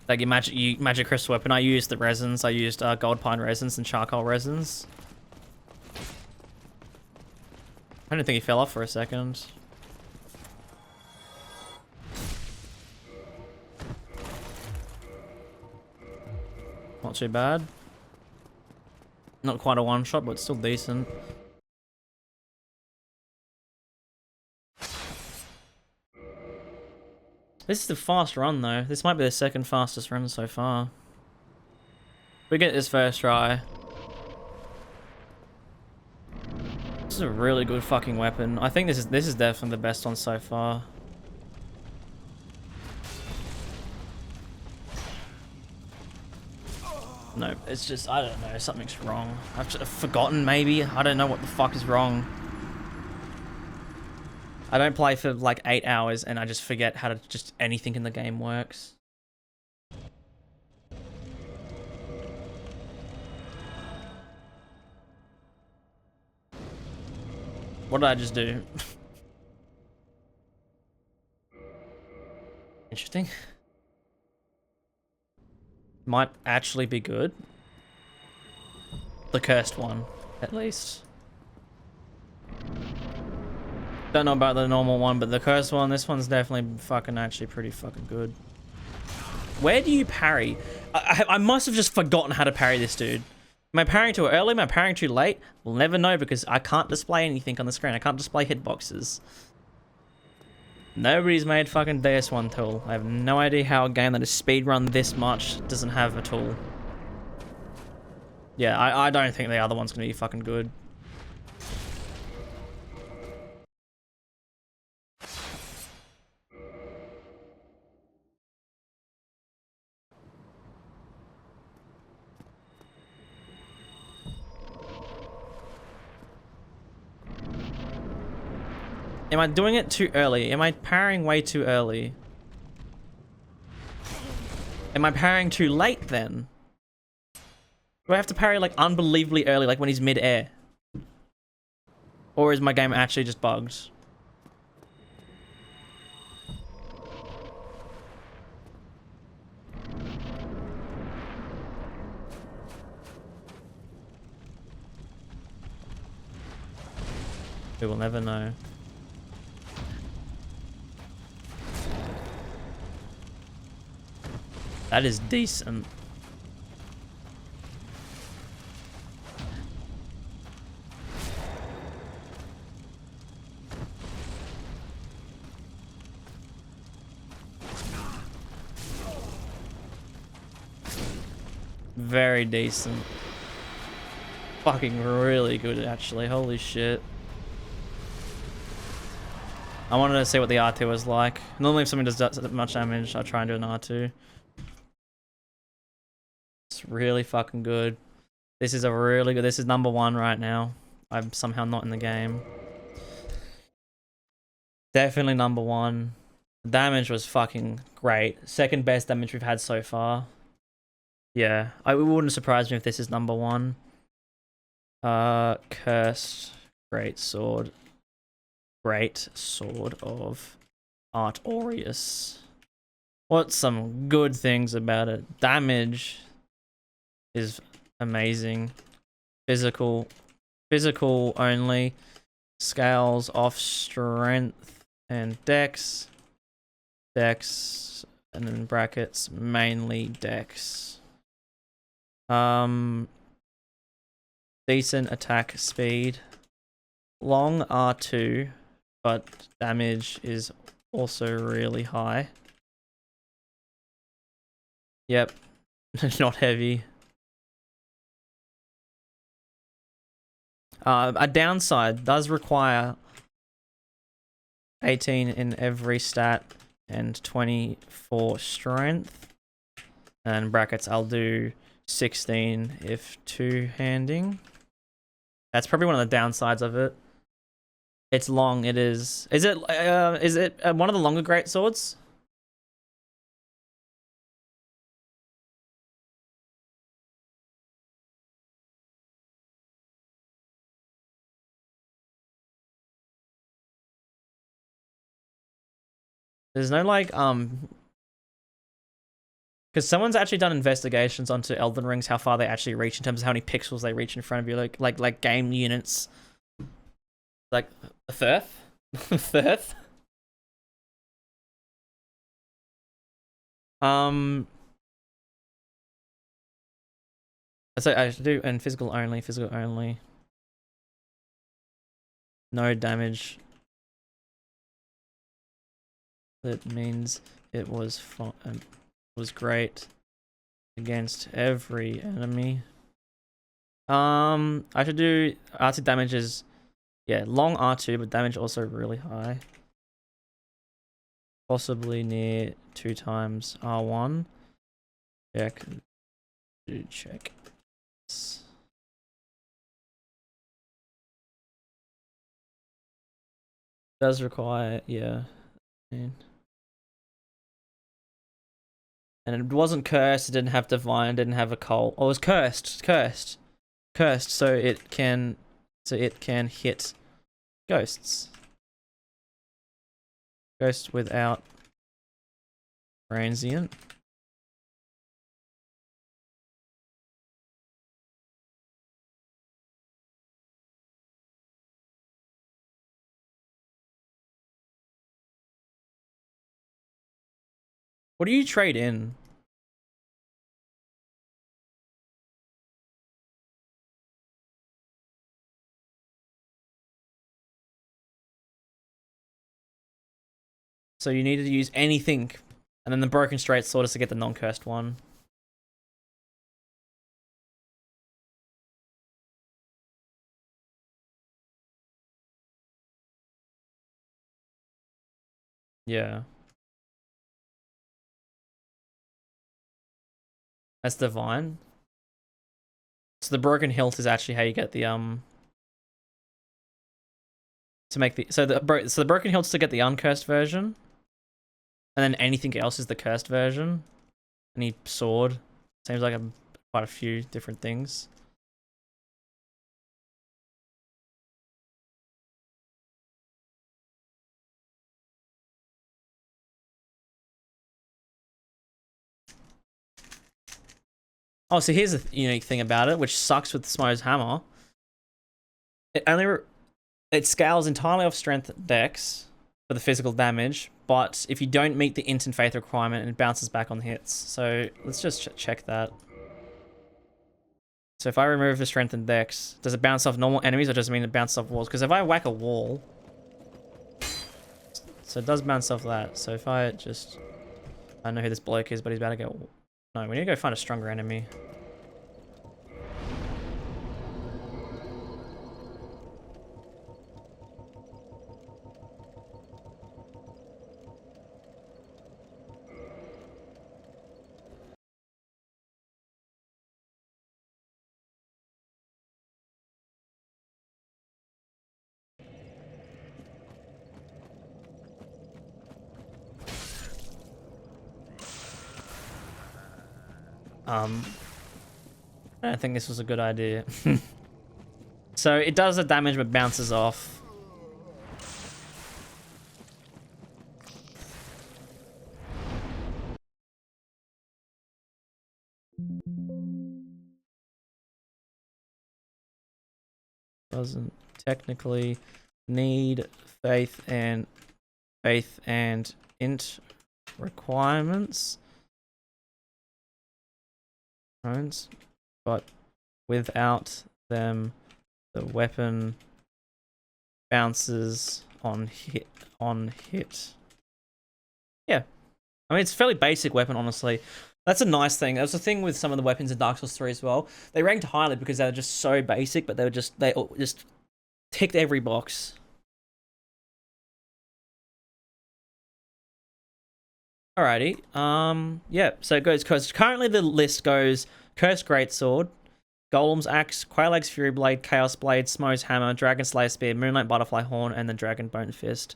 your magic crystal weapon. I used the resins. I used gold pine resins and charcoal resins. I didn't think he fell off for a second. Not too bad. Not quite a one shot, but still decent. This is the fast run though. This might be the second fastest run so far. We get this first try. This is a really good fucking weapon. I think this is definitely the best one so far. No, it's just, I don't know, something's wrong. I've just forgotten maybe. I don't know what the fuck is wrong. I don't play for like 8 hours and I just forget how to just anything in the game works. What did I just do? Interesting. Might actually be good. The cursed one, at least. Don't know about the normal one, but the cursed one, this one's definitely fucking actually pretty fucking good. Where do you parry? I must have just forgotten how to parry this dude. Am I parrying too early? Am I parrying too late? We'll never know because I can't display anything on the screen. I can't display hitboxes. Nobody's made fucking DS1 tool. I have no idea how a game that is speedrun this much doesn't have a tool. Yeah, I don't think the other one's gonna be fucking good. Am I doing it too early? Am I parrying way too early? Am I parrying too late then? Do I have to parry like unbelievably early, like when he's mid-air? Or is my game actually just bugged? We will never know. That is decent. Very decent. Fucking really good, actually. Holy shit. I wanted to see what the R2 was like. Normally if something does that much damage, I try and do an R2. It's really fucking good. This is a really good... This is number 1 right now. I'm somehow not in the game. Definitely number 1. The damage was fucking great. Second best damage we've had so far. Yeah, it wouldn't surprise me if this is number 1. Cursed Greatsword. Great Sword of Artorias. What's some good things about it? Damage is amazing. Physical only. Scales off strength and dex. Dex, and then brackets, mainly dex. Decent attack speed. Long R2, but damage is also really high. Yep, not heavy. A downside does require 18 in every stat and 24 strength. And brackets, I'll do 16 if two-handing. That's probably one of the downsides of it. It's long, it is. Is it one of the longer great swords? There's no like because someone's actually done investigations onto Elden Rings, how far they actually reach in terms of how many pixels they reach in front of you, like game units. Like a thirth? Thirth? So I should do and physical only. No damage. That means it was fun. Was great against every enemy. I should do R2 damage is, yeah, long R2, but damage also really high. Possibly near 2 times R1. Check. Check. Does require, yeah. And it wasn't cursed, it didn't have divine, didn't have a cult. Oh, it was cursed, so it can hit ghosts. Ghost without transient. What do you trade in? So you needed to use anything, and then the broken straight sword is to get the non-cursed one. Yeah. That's divine. So the broken hilt is actually how you get the to make the so the broken hilt's to get the uncursed version, and then anything else is the cursed version. Any sword seems like quite a few different things. Oh, so here's a unique thing about it, which sucks with Smo's hammer. It scales entirely off strength dex for the physical damage, but if you don't meet the int and faith requirement, it bounces back on hits. So let's just check that. So if I remove the strength and dex, does it bounce off normal enemies or does it mean it bounces off walls? Because if I whack a wall, so it does bounce off that. So if I just, I don't know who this bloke is, but he's about to get. No, we need to go find a stronger enemy. I don't think this was a good idea. So it does the damage but bounces off. Doesn't technically need faith and int requirements. But without them, the weapon bounces on hit. Yeah, I mean it's a fairly basic weapon, honestly. That's a nice thing. That was the thing with some of the weapons in Dark Souls 3 as well. They ranked highly because they were just so basic, but they just ticked every box. Alrighty. Yeah. So it goes currently the list goes Cursed Greatsword, Golem's Axe, Quailag's Fury Blade, Chaos Blade, Smo's Hammer, Dragon Slayer Spear, Moonlight Butterfly Horn, and the Dragon Bone Fist.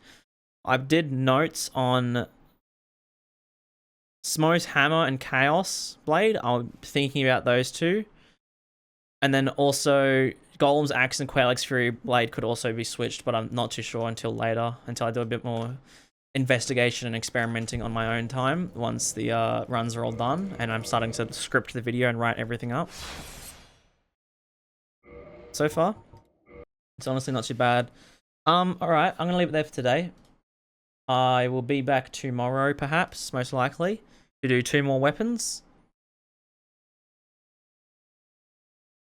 I did notes on Smo's Hammer and Chaos Blade. I'm thinking about those two. And then also Golem's Axe and Quailag's Fury Blade could also be switched, but I'm not too sure until later, until I do a bit more investigation and experimenting on my own time once the runs are all done and I'm starting to script the video and write everything up. So far, it's honestly not too bad. Alright, I'm gonna leave it there for today. I will be back tomorrow, perhaps, most likely, to do 2 more weapons.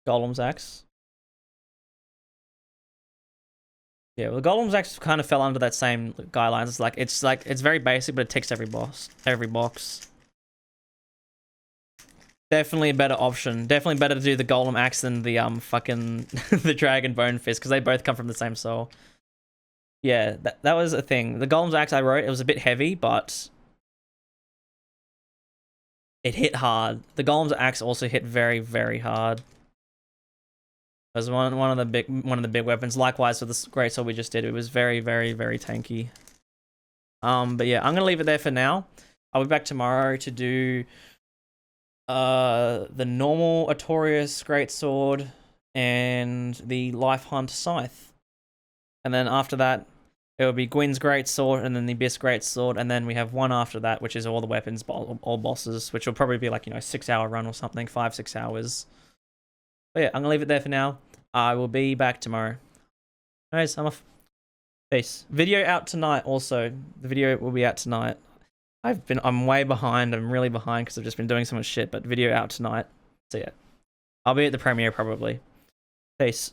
Golem's Axe. Yeah, well, Golem's Axe kind of fell under that same guidelines. It's very basic, but it ticks every box. Definitely a better option. Definitely better to do the Golem Axe than the fucking the Dragon Bone Fist, because they both come from the same soul. Yeah, that was a thing. The Golem's Axe I wrote, it was a bit heavy, but it hit hard. The Golem's Axe also hit very, very hard. It was one of the big weapons. Likewise for this greatsword we just did, it was very, very, very tanky. But yeah, I'm gonna leave it there for now. I'll be back tomorrow to do the normal Artorias greatsword and the Life Hunt scythe, and then after that it will be Gwyn's greatsword and then the Abyss greatsword, and then we have one after that which is all the weapons, all bosses, which will probably be like, you know, 6-hour run or something, 5-6 hours. But yeah, I'm gonna leave it there for now. I will be back tomorrow. Anyways, I'm off. Peace. Video out tonight also. The video will be out tonight. I'm way behind. I'm really behind because I've just been doing so much shit. But video out tonight. So yeah, I'll be at the premiere probably. Peace.